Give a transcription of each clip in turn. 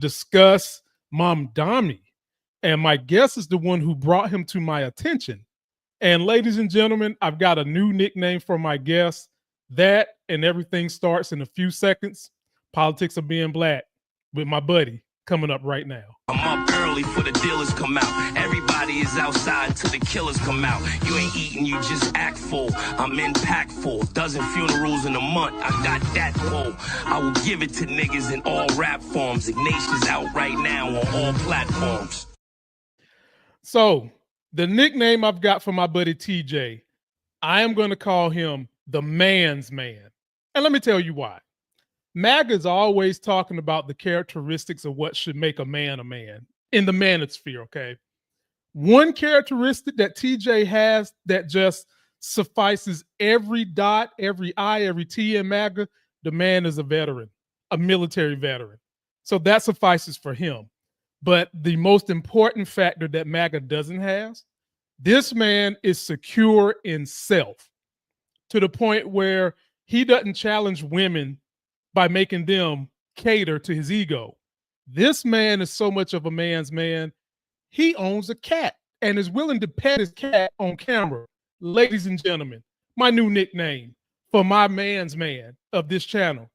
discuss Mamdani. And my guest is the one who brought him to my attention. And ladies and gentlemen, I've got a new nickname for my guest. That and everything starts in a few seconds. Politics of Being Black with my buddy coming up right now. I'm up early for the dealers come out. Everybody is outside till the killers come out. You ain't eating, you just act full. I'm impactful. Dozen funerals in a month. I got that pull. I will give it to niggas in all rap forms. Ignatius out right now on all platforms. So the nickname I've got for my buddy TJ, I am going to call him the man's man. And let me tell you why. MAGA is always talking about the characteristics of what should make a man in the manosphere, okay? One characteristic that TJ has that just suffices every dot, every I, every T in MAGA, the man is a veteran, a military veteran. So that suffices for him. But the most important factor that MAGA doesn't have, this man is secure in self to the point where he doesn't challenge women by making them cater to his ego. This man is so much of a man's man, he owns a cat and is willing to pet his cat on camera. Ladies and gentlemen, my new nickname for my man's man of this channel,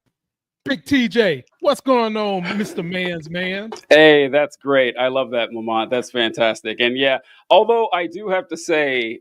Big TJ. What's going on, Mr. Man's Man? Hey, that's great. I love that, Lamont. That's fantastic. And yeah, although I do have to say,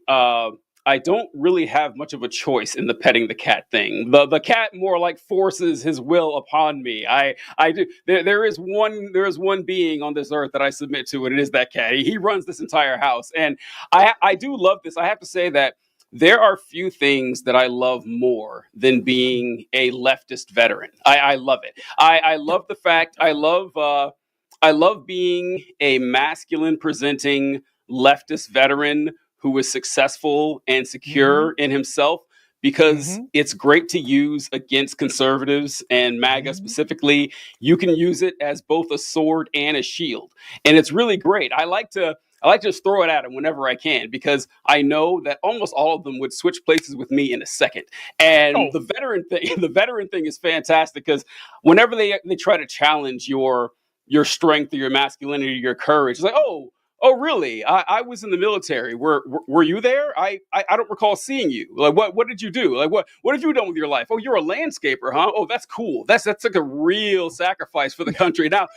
I don't really have much of a choice in the petting the cat thing. The cat more like forces his will upon me. I do. There is one being on this earth that I submit to, and it is that cat. He runs this entire house, and I do love this. I have to say that there are few things that I love more than being a leftist veteran. I love it. I love the fact. I love being a masculine presenting leftist veteran who is successful and secure in himself, because it's great to use against conservatives and MAGA specifically. You can use it as both a sword and a shield. And it's really great. I like to just throw it at them whenever I can, because I know that almost all of them would switch places with me in a second. And the veteran thing is fantastic, because whenever they try to challenge your strength or your masculinity, your courage, it's like, oh, really? I was in the military. Were you there? I don't recall seeing you. Like, what did you do? Like, what have you done with your life? Oh, you're a landscaper, huh? Oh, that's cool. That's like a real sacrifice for the country. Now,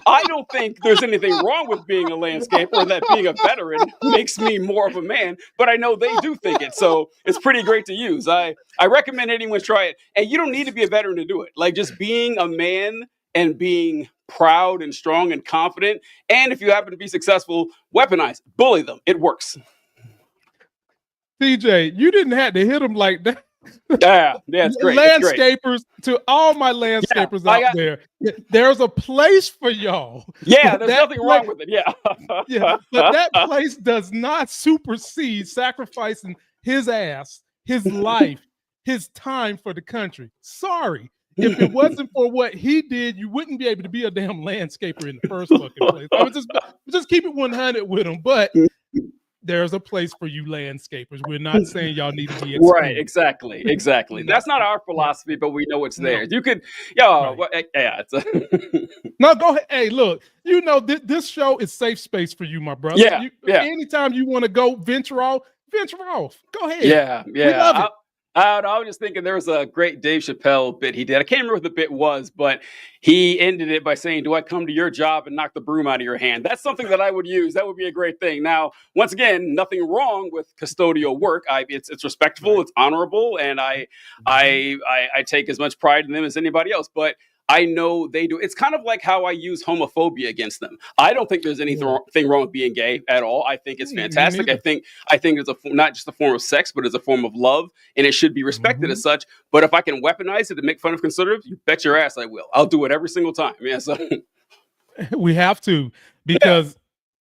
I don't think there's anything wrong with being a landscaper, or that being a veteran makes me more of a man, but I know they do think it. So it's pretty great to use. I recommend anyone try it. And you don't need to be a veteran to do it. Like, just being a man and being proud and strong and confident. And if you happen to be successful, weaponize, bully them. It works. TJ, you didn't have to hit them like that. Yeah, it's great. Landscapers, to all my landscapers out there, there's a place for y'all. Yeah, there's nothing wrong with it. Yeah. Yeah, but that place does not supersede sacrificing his ass, his life, his time for the country. Sorry. If it wasn't for what he did, you wouldn't be able to be a damn landscaper in the first fucking place. I would just keep it 100 with him. But there's a place for you landscapers. We're not saying y'all need to be excluded. Right, exactly. No. That's not our philosophy, but we know it's there. No. You could, it's No, go ahead. Hey, look, this show is safe space for you, my brother. Yeah. Anytime you want to go venture off. Go ahead. Yeah. We love it. I was just thinking there was a great Dave Chappelle bit he did. I can't remember what the bit was, but he ended it by saying, "Do I come to your job and knock the broom out of your hand?" That's something that I would use. That would be a great thing. Now, once again, nothing wrong with custodial work. It's respectful, It's honorable, and I take as much pride in them as anybody else. But I know they do. It's kind of like how I use homophobia against them. I don't think there's anything wrong with being gay at all. I think it's fantastic. I think it's not just a form of sex, but it's a form of love, and it should be respected as such. But if I can weaponize it to make fun of conservatives, you bet your ass I will. I'll do it every single time. Yeah, so we have to, because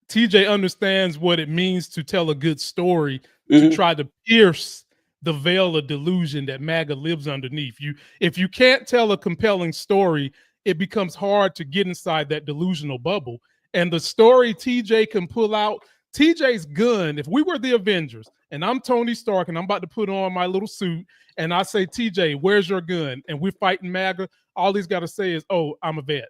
TJ understands what it means to tell a good story, to try to pierce the veil of delusion that MAGA lives underneath. If you can't tell a compelling story, it becomes hard to get inside that delusional bubble. And the story TJ can pull out, TJ's gun, if we were the Avengers and I'm Tony Stark and I'm about to put on my little suit and I say, TJ, where's your gun? And we're fighting MAGA, all he's got to say is, oh, I'm a vet.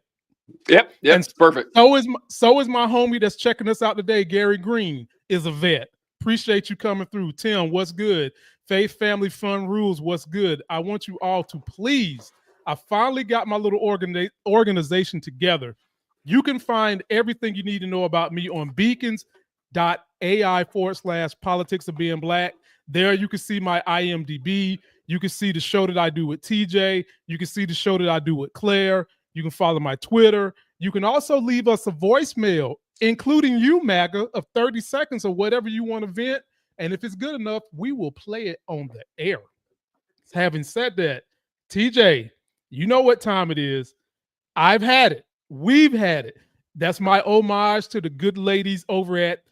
Yep, And perfect. so is my homie that's checking us out today, Gary Green, is a vet. Appreciate you coming through. Tim, what's good? Faith Family Fun Rules, what's good? I want you all to please. I finally got my little organization together. You can find everything you need to know about me on beacons.ai/politics of being black. There you can see my IMDb. You can see the show that I do with TJ. You can see the show that I do with Claire. You can follow my Twitter. You can also leave us a voicemail, including you, MAGA, of 30 seconds or whatever you want to vent. And if it's good enough, we will play it on the air. Having said that, TJ, you know what time it is. I've had it. We've had it. That's my homage to the good ladies over at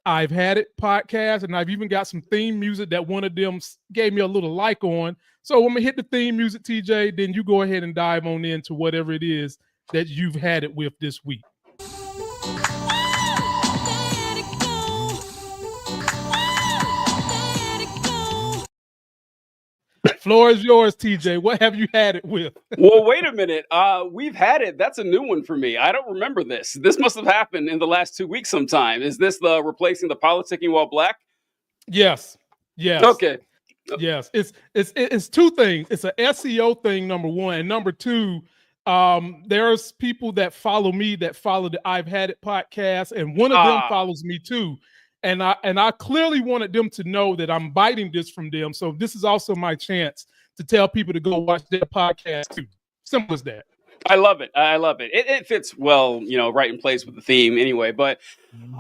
I've Had It podcast. And I've even got some theme music that one of them gave me a little like on. So I'm going to hit the theme music, TJ. Then you go ahead and dive on into whatever it is that you've had it with this week. Floor is yours, TJ. What have you had it with? Well, wait a minute. We've had it. That's a new one for me. I don't remember this. This must have happened in the last 2 weeks sometime. Is this the replacing the politicking while black? Yes. Okay. Yes. It's two things. It's an SEO thing, number one. And number two, there's people that follow me that follow the I've Had It podcast, and one of them follows me too. And I clearly wanted them to know that I'm biting this from them. So this is also my chance to tell people to go watch their podcast too. Simple as that. I love it. It fits well, right in place with the theme anyway. But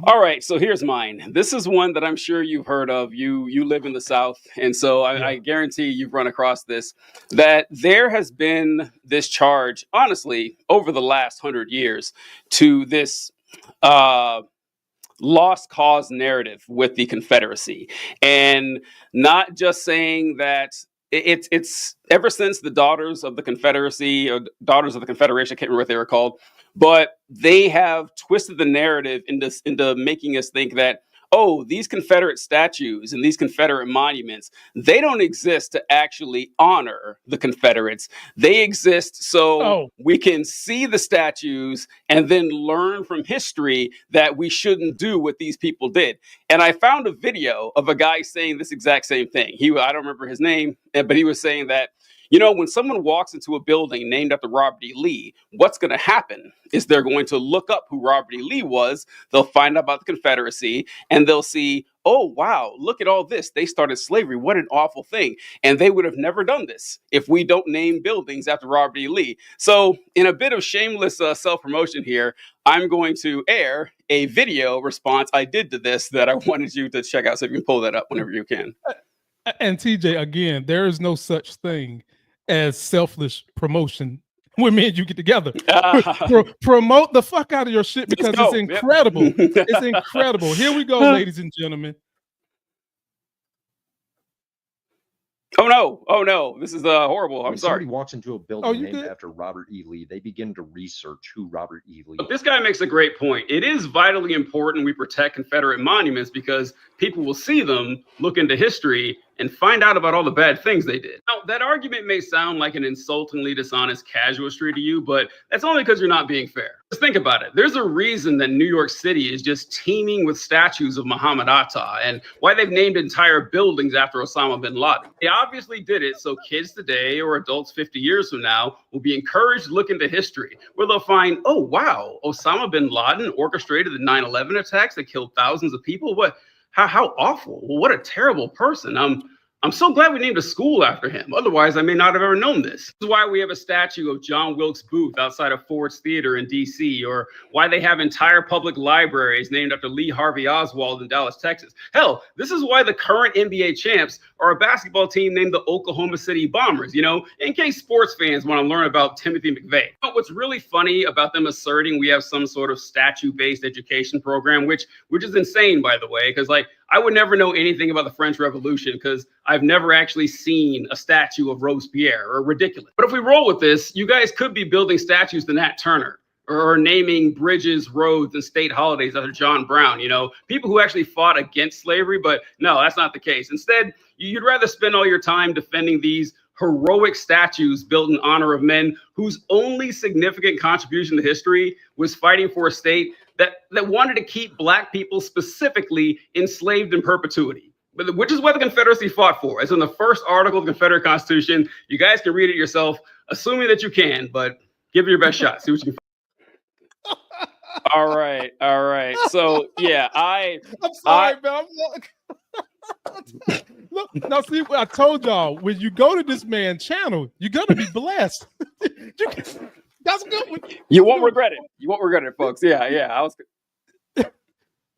all right, so here's mine. This is one that I'm sure you've heard of. You live in the South, and so I guarantee you've run across this, that there has been this charge, honestly, over the last 100 years to this lost cause narrative with the Confederacy, and not just saying that it's ever since the Daughters of the Confederacy or Daughters of the Confederation, I can't remember what they were called, but they have twisted the narrative into making us think that, oh, these Confederate statues and these Confederate monuments, they don't exist to actually honor the Confederates. They exist so we can see the statues and then learn from history that we shouldn't do what these people did. And I found a video of a guy saying this exact same thing. I don't remember his name, but he was saying that, when someone walks into a building named after Robert E. Lee, what's going to happen is they're going to look up who Robert E. Lee was. They'll find out about the Confederacy, and they'll see, oh, wow, look at all this. They started slavery. What an awful thing. And they would have never done this if we don't name buildings after Robert E. Lee. So in a bit of shameless self-promotion here, I'm going to air a video response I did to this that I wanted you to check out. So you can pull that up whenever you can. And TJ, again, there is no such thing as selfless promotion when me and you get together. Promote the fuck out of your shit because it's incredible. Yep. It's incredible. Here we go, ladies and gentlemen. Oh no, this is horrible. I'm sorry. Somebody walks into a building named after Robert E. Lee, they begin to research who Robert E. Lee is. This guy makes a great point. It is vitally important we protect Confederate monuments because people will see them, look into history, and find out about all the bad things they did. Now, that argument may sound like an insultingly dishonest casuistry to you, but that's only because you're not being fair. Just think about it. There's a reason that New York City is just teeming with statues of Muhammad Atta and why they've named entire buildings after Osama bin Laden. They obviously did it so kids today or adults 50 years from now will be encouraged to look into history, where they'll find, oh, wow, Osama bin Laden orchestrated the 9/11 attacks that killed thousands of people. How awful. Well, what a terrible person. I'm so glad we named a school after him. Otherwise, I may not have ever known this. This is why we have a statue of John Wilkes Booth outside of Ford's Theater in D.C., or why they have entire public libraries named after Lee Harvey Oswald in Dallas, Texas. Hell, this is why the current NBA champs are a basketball team named the Oklahoma City Bombers, in case sports fans want to learn about Timothy McVeigh. But what's really funny about them asserting we have some sort of statue-based education program, which is insane, by the way, because I would never know anything about the French Revolution because I've never actually seen a statue of Robespierre, or ridiculous. But if we roll with this, you guys could be building statues to Nat Turner, or naming bridges, roads, and state holidays after John Brown, people who actually fought against slavery. But no, that's not the case. Instead, you'd rather spend all your time defending these heroic statues built in honor of men whose only significant contribution to history was fighting for a state that wanted to keep Black people specifically enslaved in perpetuity, which is what the Confederacy fought for. It's in the first article of the Confederate Constitution. You guys can read it yourself, assuming that you can, but give it your best shot. See what you can find. All right. So yeah, I'm sorry, man. Look, now see, I told y'all, when you go to this man's channel, you're gonna be blessed. That's a good one. You won't regret it. You won't regret it, folks. Yeah.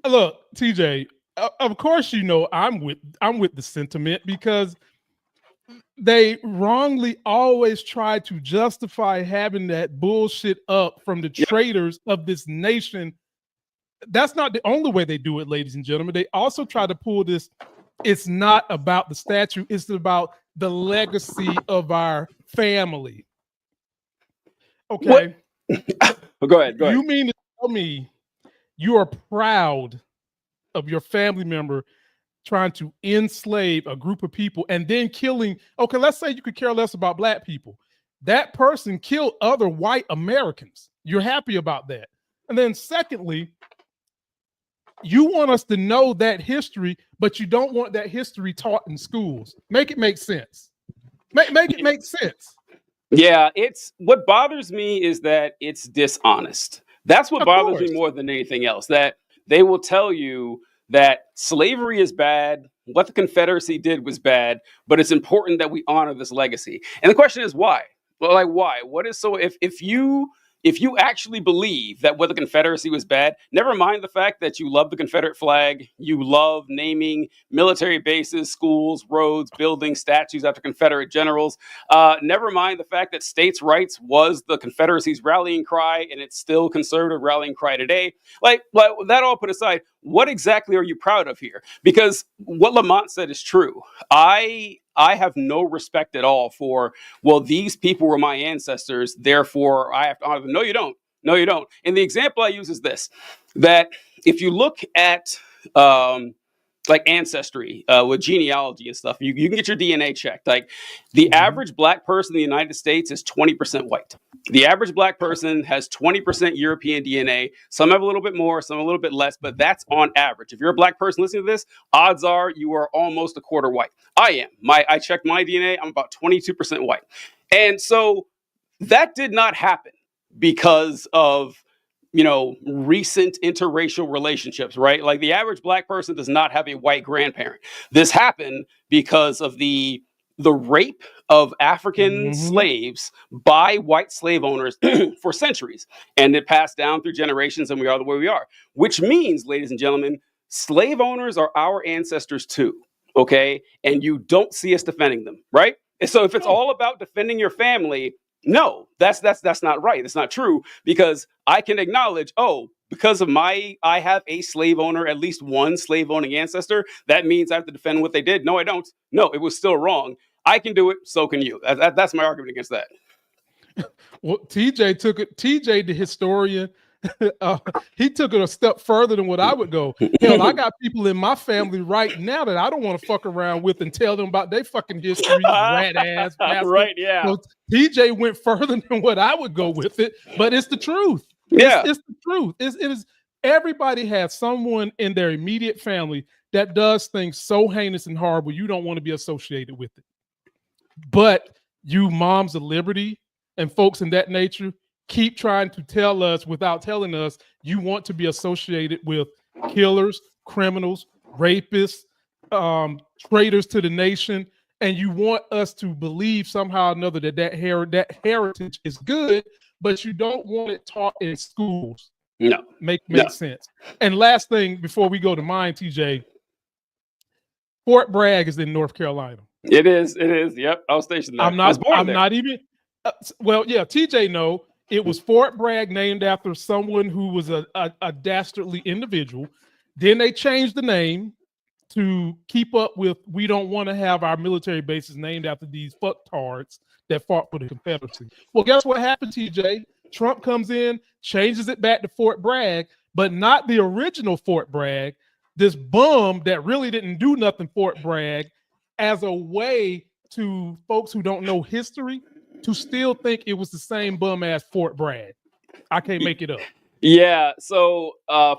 Look, TJ, of course you know I'm with the sentiment, because they wrongly always try to justify having that bullshit up from the traitors of this nation. That's not the only way they do it, ladies and gentlemen. They also try to pull this. It's not about the statue. It's about the legacy of our family. Okay. Go ahead. You mean to tell me you are proud of your family member trying to enslave a group of people and then killing? Okay, let's say you could care less about Black people. That person killed other white Americans. You're happy about that. And then secondly, you want us to know that history, but you don't want that history taught in schools. Make it make sense. Make it make sense. Yeah, it's what bothers me is that it's dishonest. That's what bothers me more than anything else, that they will tell you that slavery is bad, what the Confederacy did was bad, but it's important that we honor this legacy. And the question is why? Well, like, why? What is so if you actually believe that what the Confederacy was bad, never mind the fact that you love the Confederate flag, you love naming military bases, schools, roads, buildings, statues after Confederate generals, never mind the fact that states' rights was the Confederacy's rallying cry, and it's still conservative rallying cry today. Like that all put aside, what exactly are you proud of here? Because what Lamont said is true. I have no respect at all for, well, these people were my ancestors, therefore I have to honor them. No, you don't. No, you don't. And the example I use is this, that if you look at like ancestry with genealogy and stuff, you can get your DNA checked. Like the average Black person in the United States is 20% white. The average Black person has 20% European DNA. Some have a little bit more, some a little bit less, but that's on average. If you're a Black person listening to this, odds are you are almost a quarter white. I am. I checked my DNA. I'm about 22% white. And so that did not happen because of, recent interracial relationships, right? Like the average Black person does not have a white grandparent. This happened because of the rape of African slaves by white slave owners for centuries. And it passed down through generations, and we are the way we are. Which means, ladies and gentlemen, slave owners are our ancestors too, okay? And you don't see us defending them, right? And so if it's all about defending your family, no, that's not right. It's not true, because I can acknowledge, because of I have a slave owner, at least one slave owning ancestor, that means I have to defend what they did. No, I don't. No, it was still wrong. I can do it. So can you. That's my argument against that. Well, TJ, the historian, he took it a step further than what I would go. Hell, I got people in my family right now that I don't want to fuck around with and tell them about their fucking history, rat ass bastard. Right, yeah. So TJ went further than what I would go with it, but it's the truth. Yeah, it's the truth. It is. Everybody has someone in their immediate family that does things so heinous and horrible you don't want to be associated with it. But you moms of liberty and folks in that nature keep trying to tell us without telling us you want to be associated with killers, criminals, rapists, traitors to the nation, and you want us to believe somehow or another that heritage is good, but you don't want it taught in schools. No. Make sense. And last thing before we go to mine, TJ, Fort Bragg is in North Carolina. It is. Yep, I was stationed there. I'm not even. Well, yeah, TJ know. It was Fort Bragg, named after someone who was a dastardly individual. Then they changed the name to keep up with, we don't want to have our military bases named after these fucktards that fought for the Confederacy. Well, guess what happened, TJ? Trump comes in, changes it back to Fort Bragg, but not the original Fort Bragg, this bum that really didn't do nothing, Fort Bragg, as a way to folks who don't know history to still think it was the same bum ass Fort Bragg. I can't make it up. Yeah, so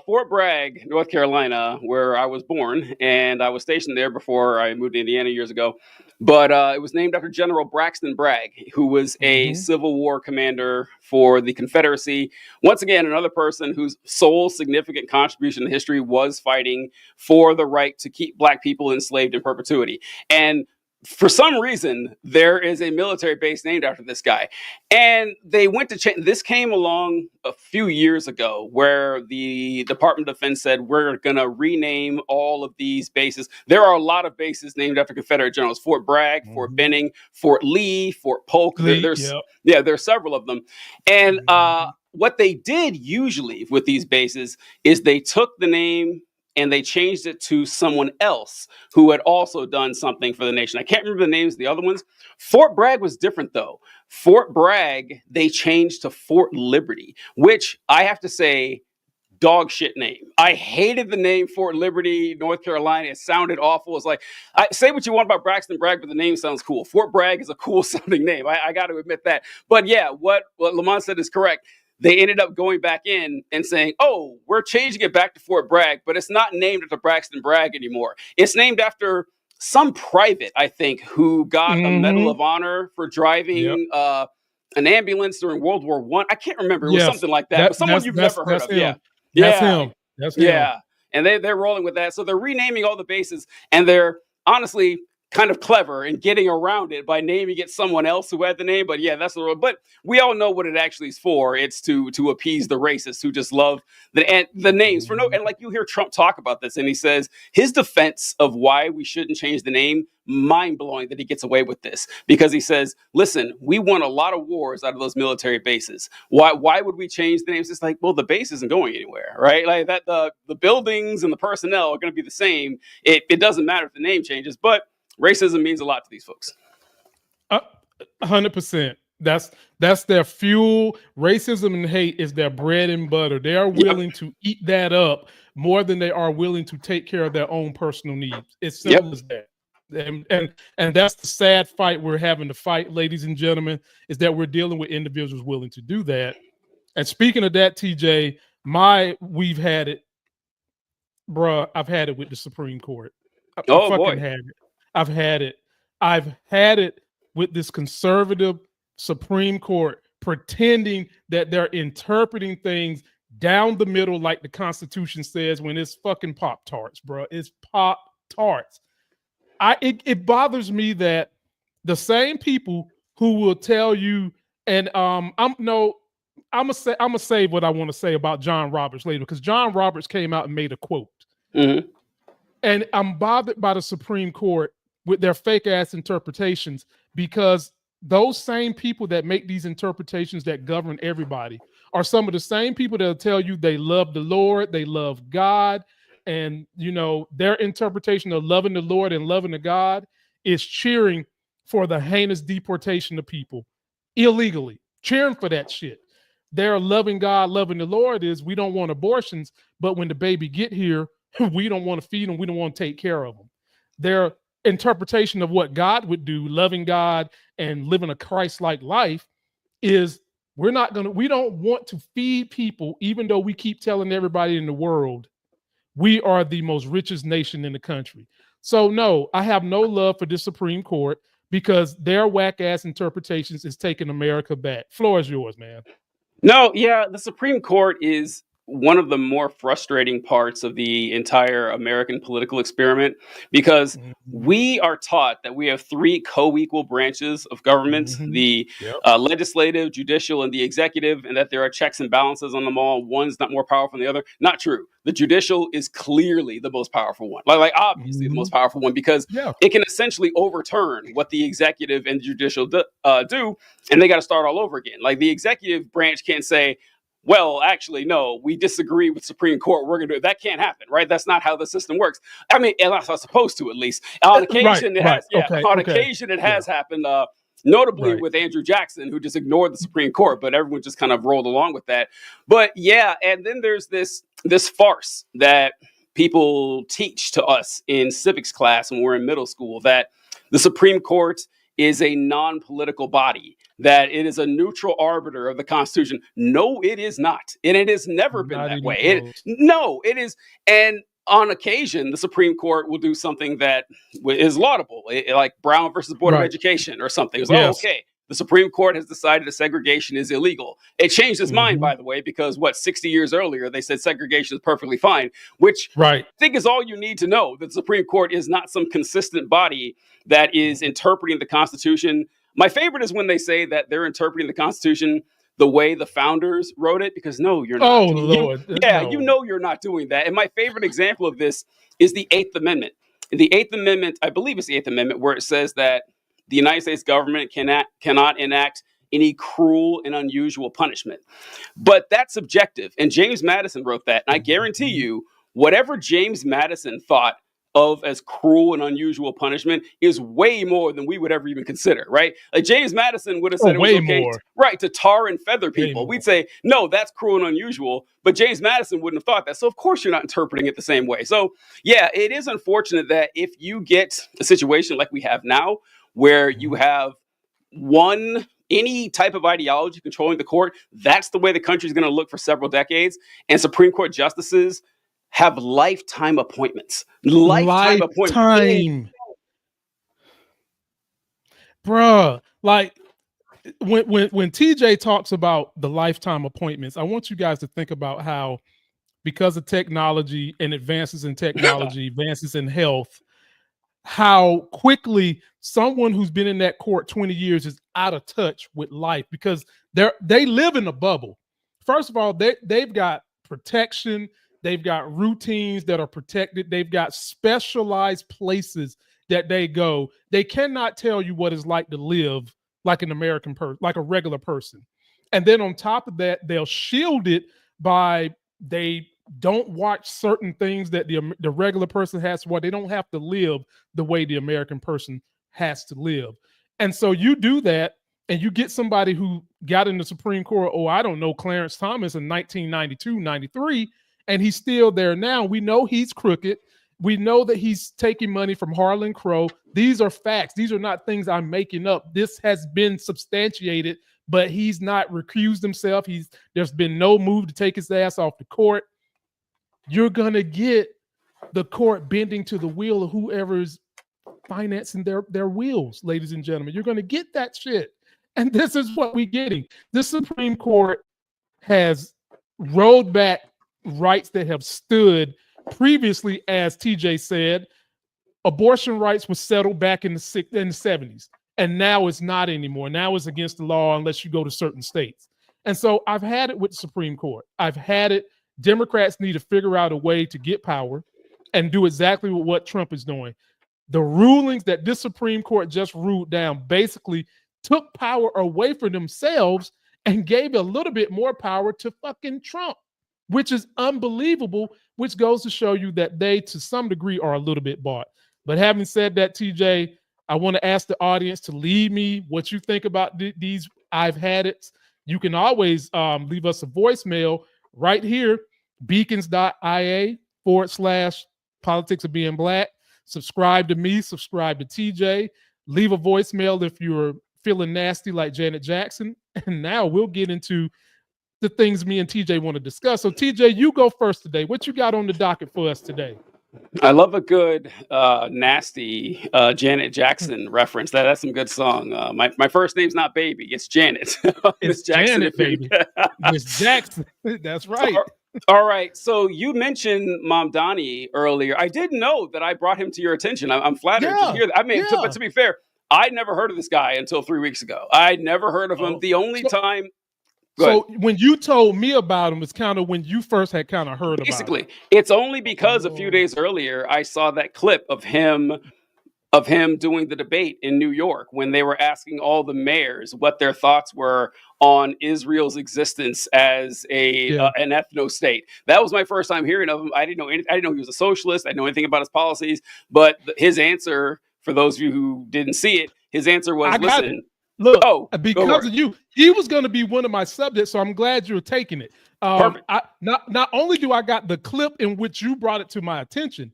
Fort Bragg, North Carolina, where I was born, and I was stationed there before I moved to Indiana years ago. But it was named after General Braxton Bragg, who was a Civil War commander for the Confederacy. Once again, another person whose sole significant contribution to history was fighting for the right to keep Black people enslaved in perpetuity. And for some reason, there is a military base named after this guy. And they went to change. This came along a few years ago where the Department of Defense said, we're going to rename all of these bases. There are a lot of bases named after Confederate generals: Fort Bragg, Fort Benning, Fort Lee, Fort Polk. There's several of them. And what they did usually with these bases is they took the name and they changed it to someone else who had also done something for the nation. I can't remember the names of the other ones. Fort Bragg was different, though. Fort Bragg, they changed to Fort Liberty, which I have to say, dog shit name. I hated the name Fort Liberty, North Carolina. It sounded awful. It's like, say what you want about Braxton Bragg, but the name sounds cool. Fort Bragg is a cool sounding name. I got to admit that. But yeah, what Lamont said is correct. They ended up going back in and saying, oh, we're changing it back to Fort Bragg, but it's not named after Braxton Bragg anymore. It's named after some private, I think, who got a Medal of Honor for driving an ambulance during World War I. I can't remember. It was something like that. But someone you've never heard of. Him. That's him. That's him. Yeah. And they're rolling with that. So they're renaming all the bases, and they're honestly kind of clever in getting around it by naming it someone else who had the name. But yeah, that's the rule. But we all know what it actually is for. It's to appease the racists who just love the names for no. And like, you hear Trump talk about this, and he says his defense of why we shouldn't change the name, mind blowing that he gets away with this, because he says, listen, we won a lot of wars out of those military bases. Why would we change the names? It's like, well, the base isn't going anywhere, right? Like that, the buildings and the personnel are going to be the same. It doesn't matter if the name changes, but racism means a lot to these folks. 100%. That's their fuel. Racism and hate is their bread and butter. They are willing to eat that up more than they are willing to take care of their own personal needs. It's simple as that. And that's the sad fight we're having to fight, ladies and gentlemen, is that we're dealing with individuals willing to do that. And speaking of that, TJ, we've had it, bruh. I've had it with the Supreme Court. I've had it with this conservative Supreme Court pretending that they're interpreting things down the middle like the Constitution says, when it's fucking Pop-Tarts, bro. It's Pop-Tarts. It bothers me that the same people who will tell you, and I'm gonna save what I want to say about John Roberts later, because John Roberts came out and made a quote. And I'm bothered by the Supreme Court with their fake ass interpretations, because those same people that make these interpretations that govern everybody are some of the same people that'll tell you they love the Lord, they love God, and their interpretation of loving the Lord and loving the God is cheering for the heinous deportation of people illegally, cheering for that shit. Their loving God, loving the Lord is, we don't want abortions, but when the baby get here, we don't want to feed them, we don't want to take care of them. Their interpretation of what God would do, loving God and living a Christ-like life, is we don't want to feed people, even though we keep telling everybody in the world we are the most richest nation in the country. So no, I have no love for this Supreme Court, because their whack-ass interpretations is taking America back. Floor is yours, man. No, yeah, the Supreme Court is one of the more frustrating parts of the entire American political experiment, because we are taught that we have three co-equal branches of government, the legislative, judicial, and the executive, and that there are checks and balances on them all. One's not more powerful than the other. Not true. The judicial is clearly the most powerful one, like obviously the most powerful one, because it can essentially overturn what the executive and judicial do, and they got to start all over again. Like, the executive branch can't say, well, actually, no, we disagree with Supreme Court, we're going to do it. That can't happen, right? That's not how the system works. I mean, that's not supposed to, at least. On occasion, it has happened, notably with Andrew Jackson, who just ignored the Supreme Court, but everyone just kind of rolled along with that. But yeah, and then there's this farce that people teach to us in civics class when we're in middle school, that the Supreme Court is a non-political body, that it is a neutral arbiter of the Constitution. No, it is not. And it has never been that way. No, it is. And on occasion, the Supreme Court will do something that is laudable, like Brown versus Board of Education or something. It's okay. The Supreme Court has decided that segregation is illegal. It changed its mind, by the way, because 60 years earlier, they said segregation is perfectly fine, which I think is all you need to know, that the Supreme Court is not some consistent body that is interpreting the Constitution. My favorite is when they say that they're interpreting the Constitution the way the founders wrote it, because no, you're not. Oh, Lord. You know you're not doing that. And my favorite example of this is the Eighth Amendment. In the Eighth Amendment, I believe it's the Eighth Amendment, where it says that the United States government cannot enact any cruel and unusual punishment. But that's subjective. And James Madison wrote that. And I guarantee you, whatever James Madison thought of as cruel and unusual punishment is way more than we would ever even consider, right? Like James Madison would have said it was okay, to tar and feather people. We'd say, no, that's cruel and unusual. But James Madison wouldn't have thought that. So of course you're not interpreting it the same way. So yeah, it is unfortunate that if you get a situation like we have now, where you have any type of ideology controlling the court, that's the way the country is going to look for several decades. And Supreme Court justices have lifetime appointments. Lifetime appointments. Bruh, like when TJ talks about the lifetime appointments, I want you guys to think about how, because of technology and advances in technology, advances in health, how quickly someone who's been in that court 20 years is out of touch with life, because they live in a bubble. First of all, they've got protection. They've got routines that are protected. They've got specialized places that they go. They cannot tell you what it's like to live like an American person, like a regular person. And then on top of that, they'll shield it by they don't watch certain things that the regular person has to watch. They don't have to live the way the American person has to live. And so you do that, and you get somebody who got in the Supreme Court, Clarence Thomas in 1992, 93, and he's still there now. We know he's crooked. We know that he's taking money from Harlan Crow. These are facts. These are not things I'm making up. This has been substantiated, but he's not recused himself. There's been no move to take his ass off the court. You're going to get the court bending to the will of whoever's financing their wheels, ladies and gentlemen. You're going to get that shit. And this is what we're getting. The Supreme Court has rolled back rights that have stood previously. As TJ said, abortion rights were settled back in the 70s, and now it's not anymore. Now it's against the law unless you go to certain states. And so I've had it with the Supreme Court. I've had it. Democrats need to figure out a way to get power and do exactly what Trump is doing. The rulings that this Supreme Court just ruled down basically took power away from themselves and gave a little bit more power to fucking Trump, which is unbelievable, which goes to show you that they, to some degree, are a little bit bought. But having said that, TJ, I want to ask the audience to leave me what you think about these I've had it. You can always leave us a voicemail right here, beacons.ia/politics of being black. Subscribe to me, subscribe to TJ. Leave a voicemail if you're feeling nasty like Janet Jackson. And now we'll get into the things me and TJ want to discuss. So TJ, you go first today. What you got on the docket for us today? I love a good nasty Janet Jackson reference. That's some good song. My first name's not Baby, it's Janet. It's Jackson, Janet, baby. Miss Jackson. That's right. All right. So you mentioned Mamdani earlier. I didn't know that I brought him to your attention. I'm flattered to hear that. I mean, but to be fair, I'd never heard of this guy until 3 weeks ago. I'd never heard of him. The only time. So when you told me about him, it's kind of when you first had kind of heard Basically, about him. It's only because a few days earlier I saw that clip of him doing the debate in New York when they were asking all the mayors what their thoughts were on Israel's existence as an ethno-state. That was my first time hearing of him. I didn't know he was a socialist. I didn't know anything about his policies. But his answer, for those of you who didn't see it, his answer was, listen. Look, because of you, he was going to be one of my subjects, so I'm glad you're taking it. Perfect. Not only do I got the clip in which you brought it to my attention,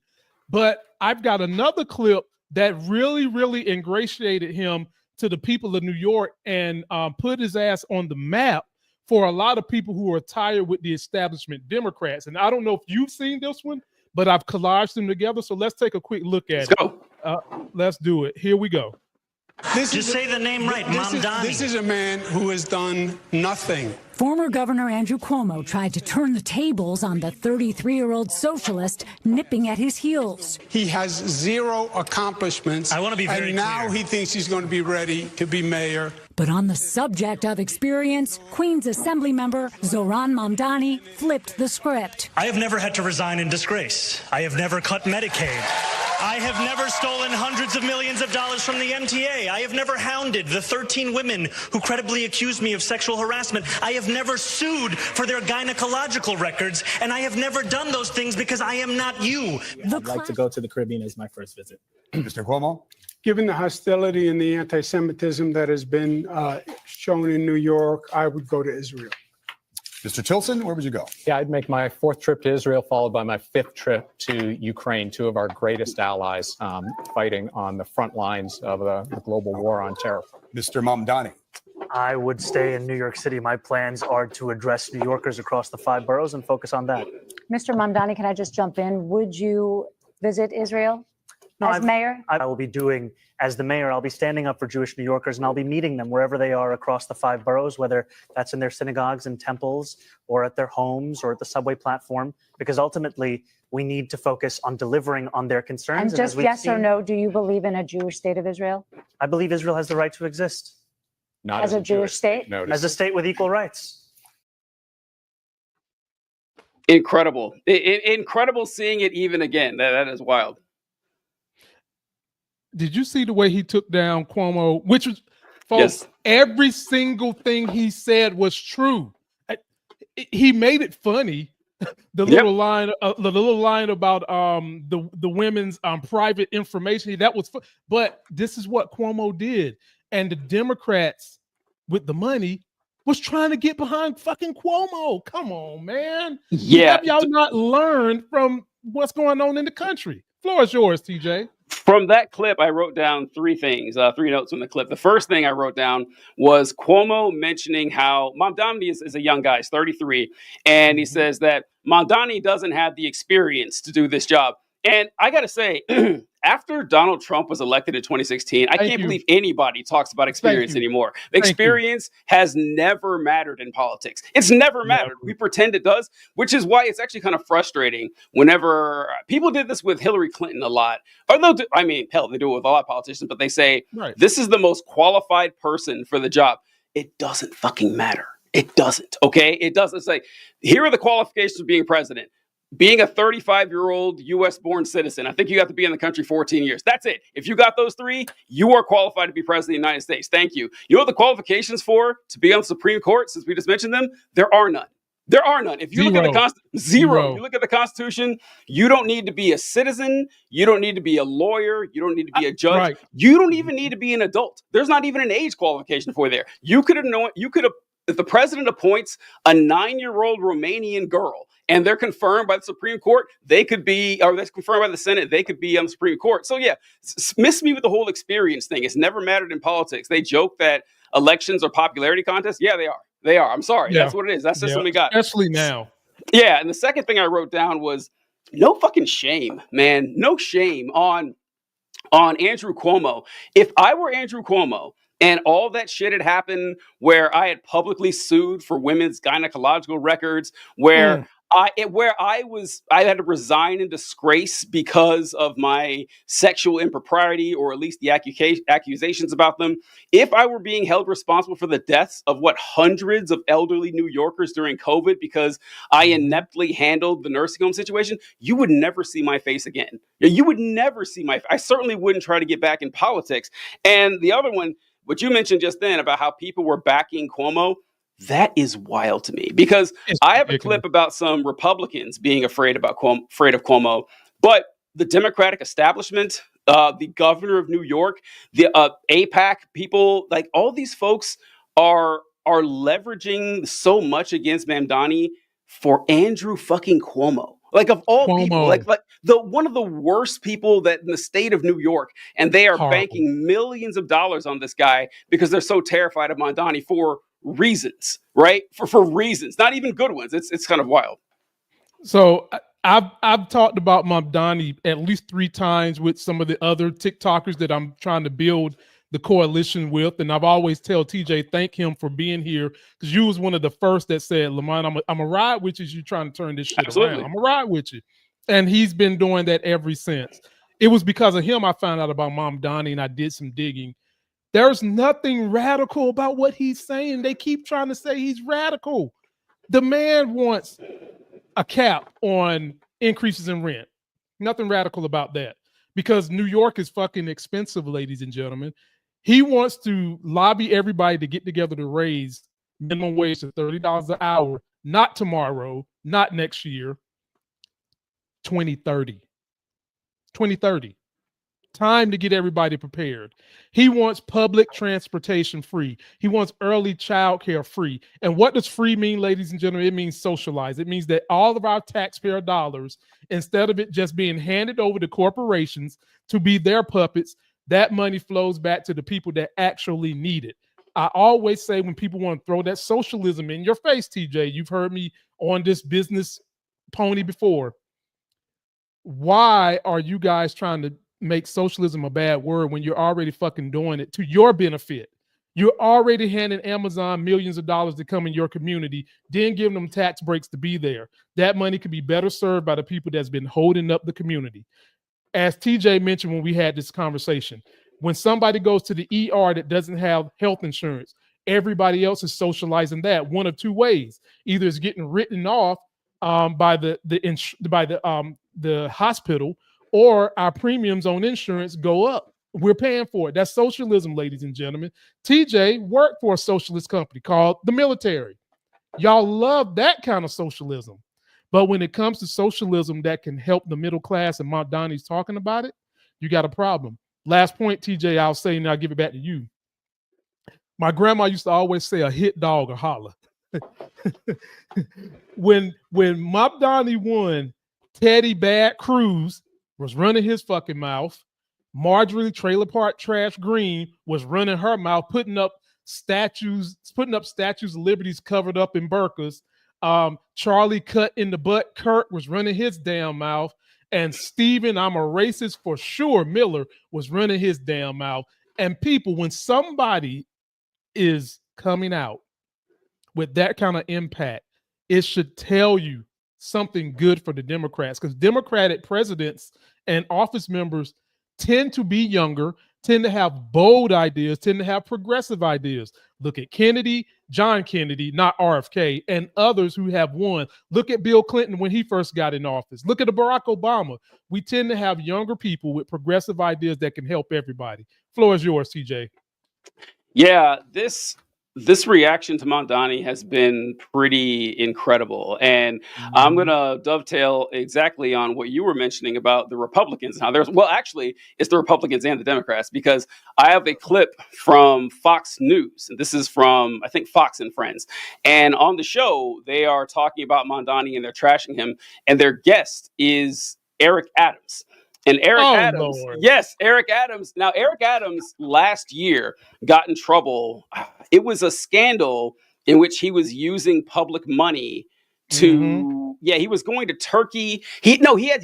but I've got another clip that really, really ingratiated him to the people of New York and put his ass on the map for a lot of people who are tired with the establishment Democrats. And I don't know if you've seen this one, but I've collaged them together. So let's take a quick look at it. Let's do it. Here we go. Just say the name right, Mamdani. This is a man who has done nothing. Former Governor Andrew Cuomo tried to turn the tables on the 33-year-old socialist nipping at his heels. He has zero accomplishments. I want to be very clear. And now he thinks he's going to be ready to be mayor. But on the subject of experience, Queens Assembly member Zohran Mamdani flipped the script. I have never had to resign in disgrace. I have never cut Medicaid. I have never stolen hundreds of millions of dollars from the MTA. I have never hounded the 13 women who credibly accused me of sexual harassment. I have never sued for their gynecological records, and I have never done those things because I am not you. I'd like to go to the Caribbean as my first visit. Mr. Cuomo? Given the hostility and the anti-Semitism that has been shown in New York, I would go to Israel. Mr. Tilson, where would you go? Yeah, I'd make my 4th trip to Israel, followed by my 5th trip to Ukraine, 2 of our greatest allies fighting on the front lines of the global war on terror. Mr. Mamdani? I would stay in New York City. My plans are to address New Yorkers across the 5 boroughs and focus on that. Mr. Mamdani, can I just jump in? Would you visit Israel as mayor? I will be doing, as the mayor, I'll be standing up for Jewish New Yorkers, and I'll be meeting them wherever they are across the 5 boroughs, whether that's in their synagogues and temples or at their homes or at the subway platform, because ultimately we need to focus on delivering on their concerns. And just yes or no, do you believe in a Jewish state of Israel? I believe Israel has the right to exist. Not as a Jewish state? No, as a state with equal rights. Incredible. Incredible seeing it even again. That is wild. Did you see the way he took down Cuomo? Which was, folks, every single thing he said was true. He made it funny. The little line about the women's private information, that was but this is what Cuomo did. And the Democrats with the money was trying to get behind fucking Cuomo. Come on, man. Yeah. Have y'all not learned from what's going on in the country? Floor is yours, TJ. From that clip, I wrote down 3 things, 3 notes from the clip. The first thing I wrote down was Cuomo mentioning how Mamdani is a young guy, he's 33, and he says that Mamdani doesn't have the experience to do this job. And I got to say, after Donald Trump was elected in 2016, I can't believe anybody talks about experience anymore. Experience has never mattered in politics. It's never mattered. We pretend it does, which is why it's actually kind of frustrating whenever people did this with Hillary Clinton a lot. Or I mean, hell, they do it with a lot of politicians, but they say, this is the most qualified person for the job. It doesn't fucking matter. It doesn't, okay? It doesn't say, here are the qualifications of being president. Being a 35-year-old U.S.-born citizen, I think you have to be in the country 14 years. That's it. If you got those 3, you are qualified to be president of the United States. Thank you. You know what the qualifications for to be on the Supreme Court, since we just mentioned them? There are none. There are none. If you look at the Zero. You look at the Constitution, you don't need to be a citizen. You don't need to be a lawyer. You don't need to be a judge. You don't even need to be an adult. There's not even an age qualification for there. You could have known. If the president appoints a 9-year-old Romanian girl and they're confirmed by the Supreme Court, they could be, or that's confirmed by the Senate, they could be on the Supreme Court. So yeah, miss me with the whole experience thing. It's never mattered in politics. They joke that elections are popularity contests. Yeah, they are. They are. I'm sorry. Yeah. That's what it is. That's just what we got. Especially now. Yeah. And the second thing I wrote down was no fucking shame, man. No shame on Andrew Cuomo. If I were Andrew Cuomo, and all that shit had happened where I had publicly sued for women's gynecological records, where I had to resign in disgrace because of my sexual impropriety, or at least the accusations about them. If I were being held responsible for the deaths of hundreds of elderly New Yorkers during COVID because I ineptly handled the nursing home situation, you would never see my face again. You would never see I certainly wouldn't try to get back in politics. And the other one, what you mentioned just then about how people were backing Cuomo, that is wild to me, because I have a clip about some Republicans being afraid of Cuomo, but the Democratic establishment, the governor of New York, the AIPAC people, like all these folks are leveraging so much against Mamdani for Andrew fucking Cuomo. Like of all people, Cuomo. like the one of the worst people that in the state of New York, and they are Horrible. banking millions of dollars on this guy because they're so terrified of Mamdani for reasons, right? For reasons, not even good ones. It's kind of wild. So I've talked about Mamdani at least 3 times with some of the other TikTokers that I'm trying to build the coalition with, and I've always tell TJ thank him for being here because you was one of the first that said, Lamont, I'm a ride with you. You trying to turn this shit Absolutely. around. I'm a ride with you, and he's been doing that ever since. It was because of him I found out about Mamdani, and I did some digging. There's nothing radical about what he's saying. They keep trying to say he's radical. The man wants a cap on increases in rent. Nothing radical about that because New York is fucking expensive, ladies and gentlemen. He wants to lobby everybody to get together to raise minimum wage to $30 an hour, not tomorrow, not next year, 2030. 2030. Time to get everybody prepared. He wants public transportation free. He wants early child care free. And what does free mean, ladies and gentlemen? It means socialized. It means that all of our taxpayer dollars, instead of it just being handed over to corporations to be their puppets, that money flows back to the people that actually need it. I always say when people want to throw that socialism in your face, TJ, you've heard me on this business pony before. Why are you guys trying to make socialism a bad word when you're already fucking doing it to your benefit? You're already handing Amazon millions of dollars to come in your community, then giving them tax breaks to be there. That money could be better served by the people that's been holding up the community. As TJ mentioned when we had this conversation, when somebody goes to the ER that doesn't have health insurance, everybody else is socializing that one of 2 ways. Either it's getting written off by the hospital, or our premiums on insurance go up. We're paying for it. That's socialism, ladies and gentlemen. TJ worked for a socialist company called the military. Y'all love that kind of socialism. But when it comes to socialism that can help the middle class, and Mamdani's talking about it, you got a problem. Last point, TJ, I'll say, and I'll give it back to you. My grandma used to always say a hit dog or holler. when Mamdani won, Teddy Bad Cruz was running his fucking mouth. Marjorie Trailer Park Trash Green was running her mouth, putting up statues of liberties covered up in burqas. Charlie Cut in the Butt Kurt was running his damn mouth. And Stephen, I'm a racist for sure, Miller was running his damn mouth. And people, when somebody is coming out with that kind of impact, it should tell you something good for the Democrats, because Democratic presidents and office members tend to be younger, tend to have bold ideas, tend to have progressive ideas. Look at Kennedy, John Kennedy, not RFK, and others who have won. Look at Bill Clinton when he first got in office. Look at Barack Obama. We tend to have younger people with progressive ideas that can help everybody. Floor is yours, TJ. Yeah, this reaction to Mamdani has been pretty incredible. And I'm going to dovetail exactly on what you were mentioning about the Republicans. Now, actually, it's the Republicans and the Democrats, because I have a clip from Fox News. And this is from, I think, Fox and Friends. And on the show, they are talking about Mamdani and they're trashing him. And their guest is Eric Adams. And Eric Adams, Lord. yes, Eric Adams. Now, Eric Adams last year got in trouble. It was a scandal in which he was using public money to, he was going to Turkey. He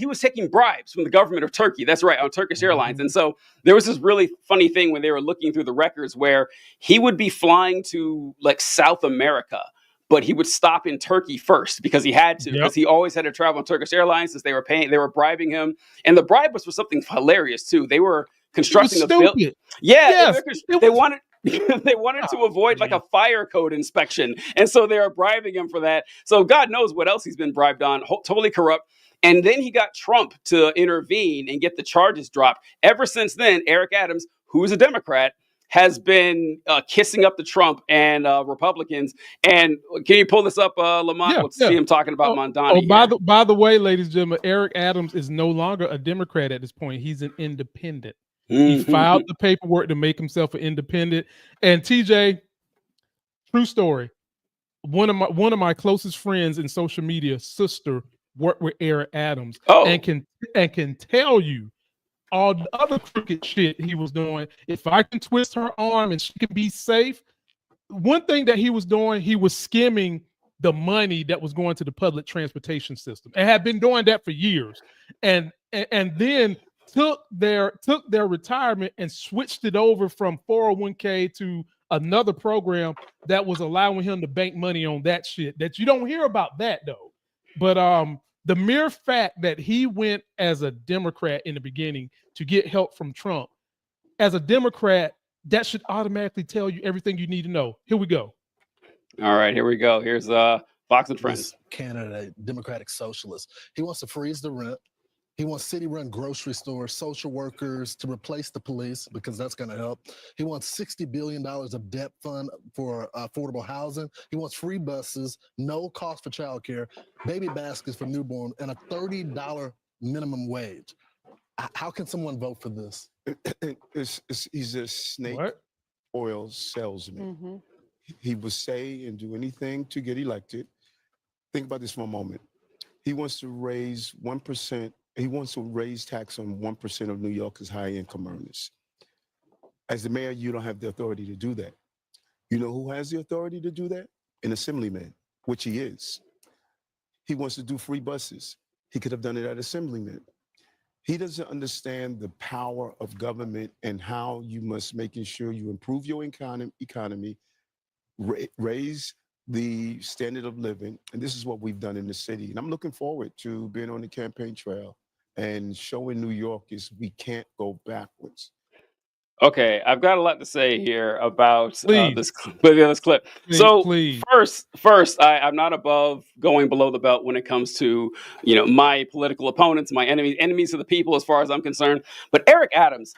was taking bribes from the government of Turkey. That's right, on Turkish Airlines. And so there was this really funny thing when they were looking through the records where he would be flying to like South America, but he would stop in Turkey first because he had to, because he always had to travel on Turkish Airlines since they were bribing him. And the bribe was for something hilarious too. They were constructing a building. They wanted to avoid like a fire code inspection. And so they were bribing him for that. So God knows what else he's been bribed on. Totally corrupt. And then he got Trump to intervene and get the charges dropped. Ever since then, Eric Adams, who is a Democrat, has been kissing up to Trump and Republicans. And can you pull this up, Lamont? Let's see him talking about Mamdani. By the way, ladies and gentlemen, Eric Adams is no longer a Democrat at this point. He's an independent. He filed the paperwork to make himself an independent. And TJ, true story. One of my closest friends in social media, sister, worked with Eric Adams Oh. and can tell you all the other crooked shit he was doing. If I can twist her arm and she can be safe, one thing that he was doing, he was skimming the money that was going to the public transportation system and had been doing that for years, and then took their retirement and switched it over from 401k to another program that was allowing him to bank money on that shit that you don't hear about that though. But the mere fact that he went as a Democrat in the beginning to get help from Trump, as a Democrat, that should automatically tell you everything you need to know. Here we go. All right, here we go. Here's Fox and Friends. This candidate, Democratic Socialist. He wants to freeze the rent. He wants city-run grocery stores, social workers to replace the police because that's going to help. He wants $60 billion of debt fund for affordable housing. He wants free buses, no cost for childcare, baby baskets for newborn, and a $30 minimum wage. How can someone vote for this? He's a snake oil salesman. Mm-hmm. He will say and do anything to get elected. Think about this for a moment. He wants to raise 1%. He wants to raise tax on 1% of New Yorkers' high-income earners. As the mayor, you don't have the authority to do that. You know who has the authority to do that? An assemblyman, which he is. He wants to do free buses. He could have done it at assemblyman. He doesn't understand the power of government and how you must making sure you improve your economy, raise the standard of living. And this is what we've done in the city. And I'm looking forward to being on the campaign trail and showing New Yorkers we can't go backwards. Okay, I've got a lot to say here about this clip. Please, So please. first, I'm not above going below the belt when it comes to my political opponents, my enemies of the people, as far as I'm concerned. But Eric Adams,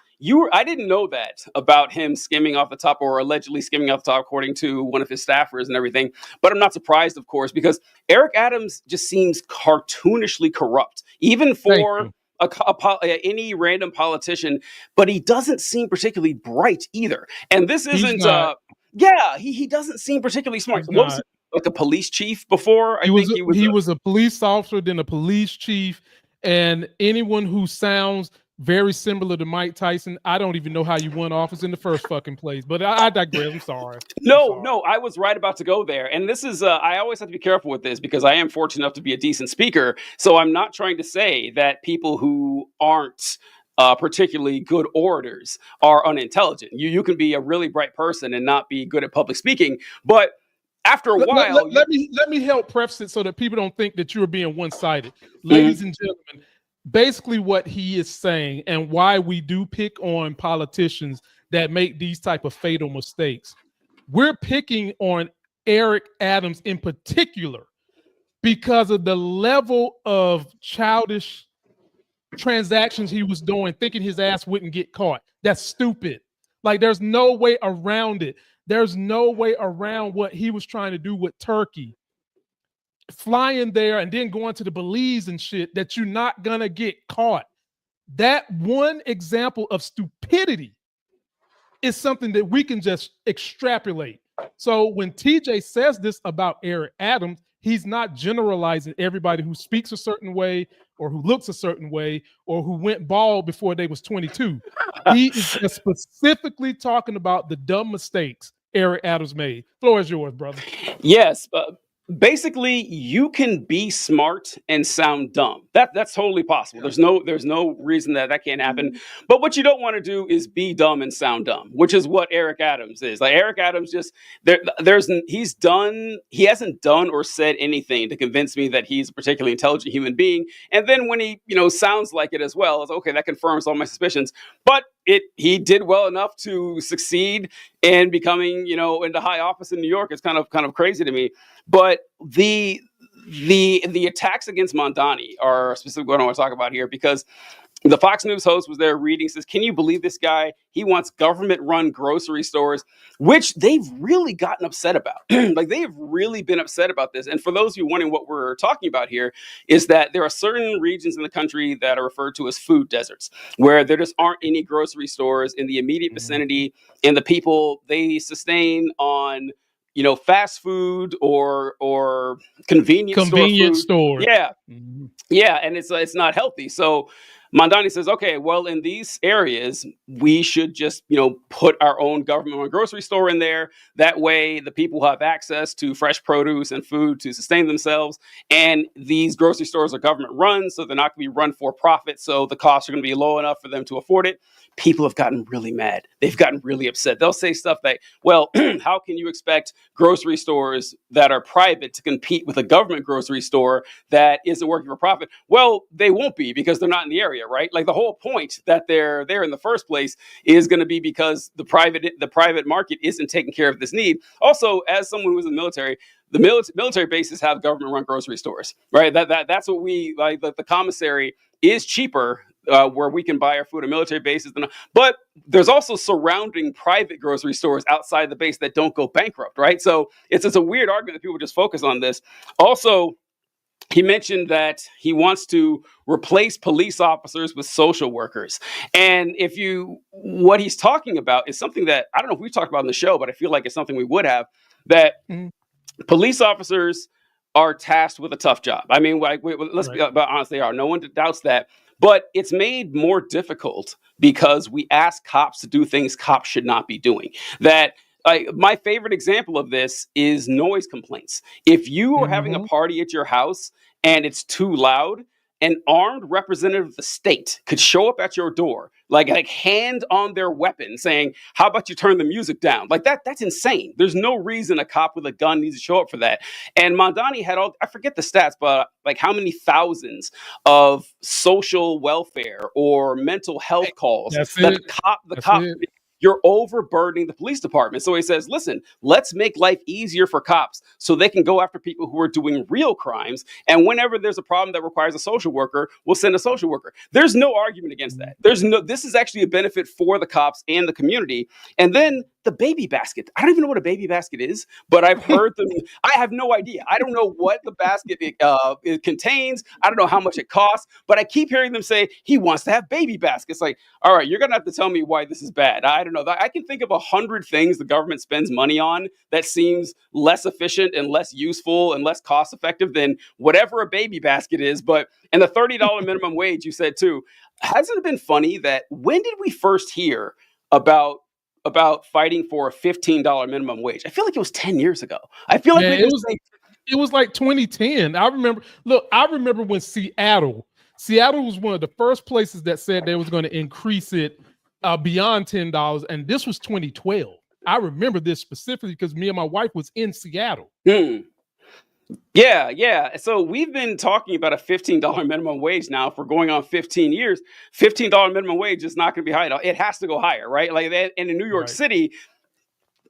I didn't know that about him skimming off the top, or allegedly skimming off the top, according to one of his staffers and everything. But I'm not surprised, of course, because Eric Adams just seems cartoonishly corrupt, even for any random politician, but he doesn't seem particularly bright either. And this isn't, he doesn't seem particularly smart. What was he, like a police chief before? He was a police officer, then a police chief, and anyone who sounds very similar to Mike Tyson, I don't even know how you won office in the first fucking place. But I digress. I'm sorry. No, I was right about to go there. And this is, I always have to be careful with this because I am fortunate enough to be a decent speaker. So I'm not trying to say that people who aren't particularly good orators are unintelligent. You can be a really bright person and not be good at public speaking. But after a while, let me help preface it so that people don't think that you're being one-sided. Ladies and gentlemen, basically what he is saying and why we do pick on politicians that make these type of fatal mistakes. We're picking on Eric Adams in particular because of the level of childish transactions he was doing, thinking his ass wouldn't get caught. That's stupid. Like, there's no way around it. There's no way around what he was trying to do with Turkey. Flying there and then going to the Belize and shit, that you're not gonna get caught. That one example of stupidity is something that we can just extrapolate. So when TJ says this about Eric Adams, he's not generalizing everybody who speaks a certain way or who looks a certain way or who went bald before they was 22. He is just specifically talking about the dumb mistakes Eric Adams made. Floor is yours, brother. Yes. Basically, you can be smart and sound dumb. That's totally possible. There's no reason that can't happen. But what you don't want to do is be dumb and sound dumb, which is what Eric Adams is. Like, Eric Adams just he hasn't done or said anything to convince me that he's a particularly intelligent human being. And then when he sounds like it as well, it's okay, that confirms all my suspicions. But he did well enough to succeed in becoming into high office in New York. It's kind of crazy to me. But the attacks against Mondani are specifically what I want to talk about here, because the Fox News host was there reading, says, can you believe this guy? He wants government-run grocery stores, which they've really gotten upset about. Like, they've really been upset about this. And for those of you wondering what we're talking about here, is that there are certain regions in the country that are referred to as food deserts, where there just aren't any grocery stores in the immediate vicinity, and the people, they sustain on fast food or convenience store food. stores. Yeah. Mhm. Yeah, and it's not healthy. So Mandani says, okay, well, in these areas, we should just, put our own government-run grocery store in there. That way, the people have access to fresh produce and food to sustain themselves. And these grocery stores are government-run, so they're not going to be run for profit. So the costs are going to be low enough for them to afford it. People have gotten really mad. They've gotten really upset. They'll say stuff like, well, how can you expect grocery stores that are private to compete with a government grocery store that isn't working for profit? Well, they won't be because they're not in the area, right? Like the whole point that they're there in the first place is going to be because the private market isn't taking care of this need. Also, as someone who was in the military, military bases have government-run grocery stores, right? That's what we like. The commissary is cheaper where we can buy our food at military bases. But there's also surrounding private grocery stores outside the base that don't go bankrupt, right? So it's a weird argument that people just focus on this. Also, he mentioned that he wants to replace police officers with social workers. And what he's talking about is something that I don't know if we've talked about in the show, but I feel like it's something we would have, that police officers are tasked with a tough job. I mean, let's be honest, they are. No one doubts that. But it's made more difficult because we ask cops to do things cops should not be doing. My favorite example of this is noise complaints. If you are having a party at your house and it's too loud, an armed representative of the state could show up at your door, like hand on their weapon saying, how about you turn the music down? Like that's insane. There's no reason a cop with a gun needs to show up for that. And Mandani had I forget the stats, but like how many thousands of social welfare or mental health calls that the cop you're overburdening the police department. So he says, listen, let's make life easier for cops so they can go after people who are doing real crimes. And whenever there's a problem that requires a social worker, we'll send a social worker. There's no argument against that. This is actually a benefit for the cops and the community. And then the baby basket. I don't even know what a baby basket is, but I've heard them. I have no idea. I don't know what the basket it contains. I don't know how much it costs, but I keep hearing them say he wants to have baby baskets. Like, all right, you're going to have to tell me why this is bad. I don't know. I can think of 100 things the government spends money on that seems less efficient and less useful and less cost effective than whatever a baby basket is. And the $30 minimum wage you said too, hasn't it been funny that when did we first hear about fighting for a $15 minimum wage? I feel like it was 10 years ago. I feel like it was like 2010. I remember when Seattle was one of the first places that said they was going to increase it beyond $10, and this was 2012. I remember this specifically because me and my wife was in Seattle. Yeah. So we've been talking about a $15 minimum wage now for going on 15 years. $15 minimum wage is not going to be high enough. It has to go higher, right? Like that, and in New York City,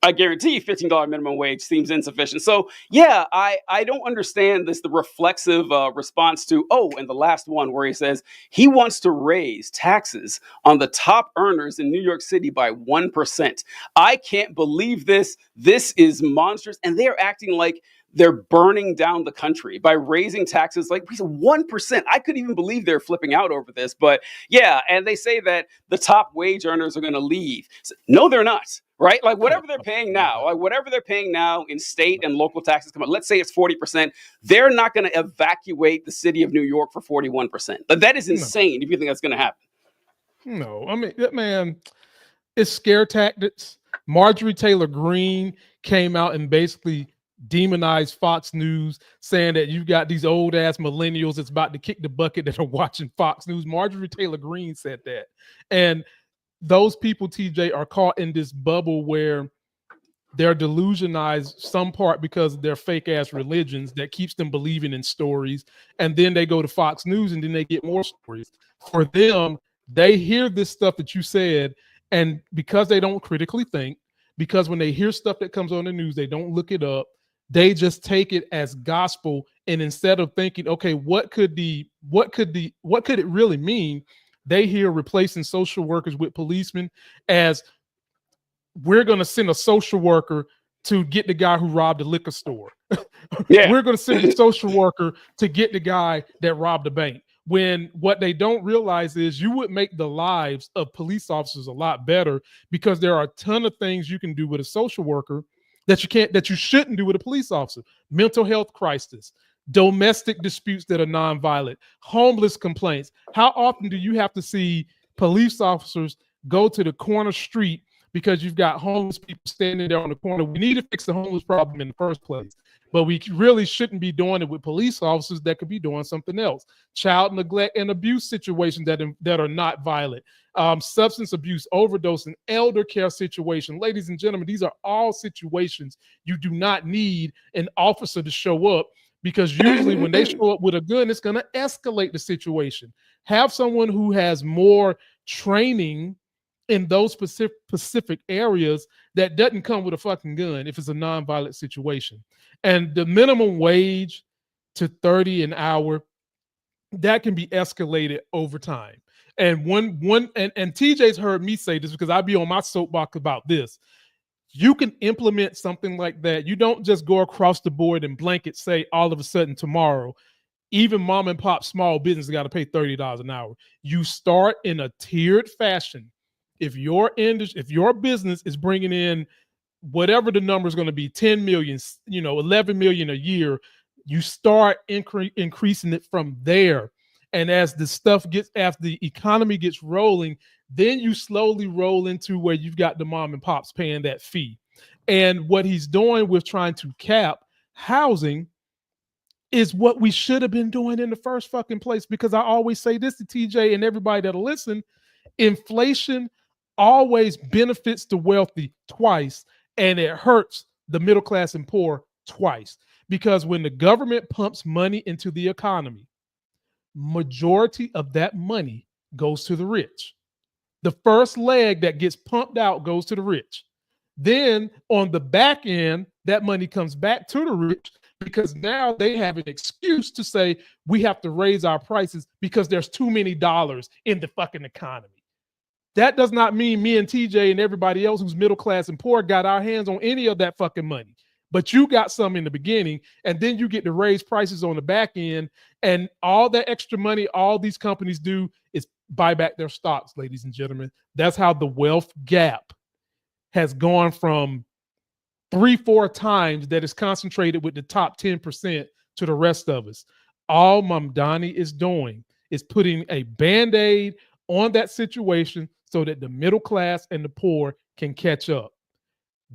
I guarantee $15 minimum wage seems insufficient. So yeah, I don't understand the reflexive response to, and the last one where he says he wants to raise taxes on the top earners in New York City by 1%. I can't believe this. This is monstrous. And they're acting like they're burning down the country by raising taxes like 1%. I couldn't even believe they're flipping out over this. But yeah, and they say that the top wage earners are going to leave. No, they're not. Right? Like whatever they're paying now, in state and local taxes come out, let's say it's 40%, they're not going to evacuate the city of New York for 41%. But that is insane if you think that's going to happen. No, I mean, man, it's scare tactics. Marjorie Taylor Greene came out and basically demonized Fox News, saying that you've got these old ass millennials that's about to kick the bucket that are watching Fox News. Marjorie Taylor Greene said that. And those people, TJ, are caught in this bubble where they're delusionized, some part because of their fake ass religions that keeps them believing in stories. And then they go to Fox News and then they get more stories. For them, they hear this stuff that you said, and because they don't critically think, because when they hear stuff that comes on the news, they don't look it up. They just take it as gospel. And instead of thinking, okay, what could it really mean? They hear replacing social workers with policemen as we're going to send a social worker to get the guy who robbed a liquor store. Yeah. We're going to send a social worker to get the guy that robbed a bank. When what they don't realize is you would make the lives of police officers a lot better because there are a ton of things you can do with a social worker that you shouldn't do with a police officer. Mental health crisis, domestic disputes that are nonviolent, homeless complaints. How often do you have to see police officers go to the corner street because you've got homeless people standing there on the corner? We need to fix the homeless problem in the first place, but we really shouldn't be doing it with police officers that could be doing something else. Child neglect and abuse situations that are not violent. Substance abuse, overdose, and elder care situation. Ladies and gentlemen, these are all situations you do not need an officer to show up, because usually when they show up with a gun, it's going to escalate the situation. Have someone who has more training in those specific areas that doesn't come with a fucking gun if it's a nonviolent situation. And the minimum wage to 30 an hour, that can be escalated over time. And and TJ's heard me say this because I be on my soapbox about this. You can implement something like that. You don't just go across the board and blanket say all of a sudden tomorrow, even mom and pop small business got to pay $30 an hour. You start in a tiered fashion. If your business is bringing in whatever the number is going to be, 10 million, 11 million a year, you start increasing it from there. And as the economy gets rolling, then you slowly roll into where you've got the mom and pops paying that fee. And what he's doing with trying to cap housing is what we should have been doing in the first fucking place. Because I always say this to TJ and everybody that'll listen: inflation always benefits the wealthy twice, and it hurts the middle class and poor twice. Because when the government pumps money into the economy, majority of that money goes to the rich. The first leg that gets pumped out goes to the rich. Then on the back end, that money comes back to the rich, because now they have an excuse to say we have to raise our prices because there's too many dollars in the fucking economy. That does not mean me and TJ and everybody else who's middle class and poor got our hands on any of that fucking money. But you got some in the beginning, and then you get to raise prices on the back end, and all that extra money all these companies do is buy back their stocks, ladies and gentlemen. That's how the wealth gap has gone from 3-4 times that is concentrated with the top 10% to the rest of us. All Mamdani is doing is putting a Band-Aid on that situation so that the middle class and the poor can catch up.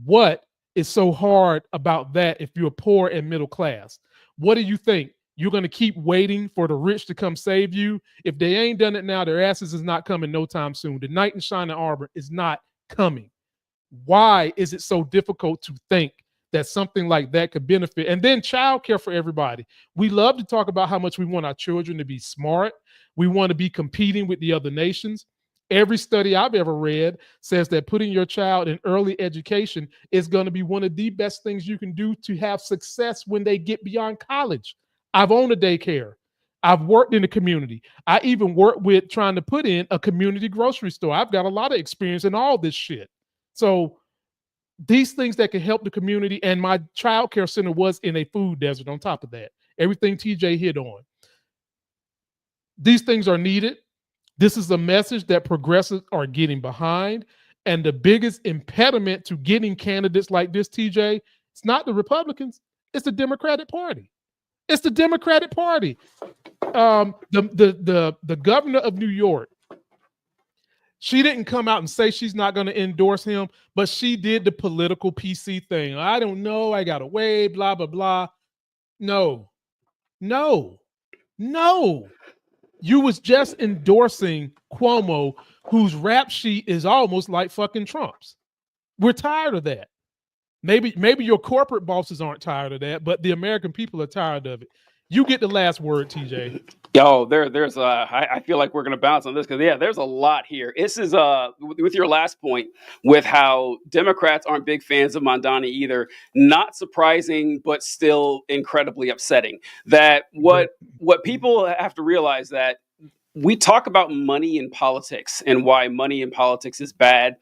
What is so hard about that if you're poor and middle class? What do you think? You're going to keep waiting for the rich to come save you? If they ain't done it now, their asses is not coming no time soon. The knight in shining armor is not coming. Why is it so difficult to think that something like that could benefit? And then childcare for everybody. We love to talk about how much we want our children to be smart. We want to be competing with the other nations. Every study I've ever read says that putting your child in early education is going to be one of the best things you can do to have success when they get beyond college. I've owned a daycare. I've worked in the community. I even worked with trying to put in a community grocery store. I've got a lot of experience in all this shit. So these things that can help the community, and my child care center was in a food desert on top of that. Everything TJ hit on. These things are needed. This is a message that progressives are getting behind. And the biggest impediment to getting candidates like this, TJ, it's not the Republicans, it's the Democratic Party. It's the Democratic Party. The governor of New York, she didn't come out and say she's not going to endorse him, but she did the political PC thing. I don't know, I got to wait, blah, blah, blah. No. You was just endorsing Cuomo, whose rap sheet is almost like fucking Trump's. We're tired of that. Maybe your corporate bosses aren't tired of that, but the American people are tired of it. You get the last word, TJ. Yo, I feel like we're going to bounce on this because, yeah, there's a lot here. This is, with your last point, with how Democrats aren't big fans of Mamdani either, not surprising, but still incredibly upsetting. That what people have to realize that we talk about money in politics and why money in politics is bad.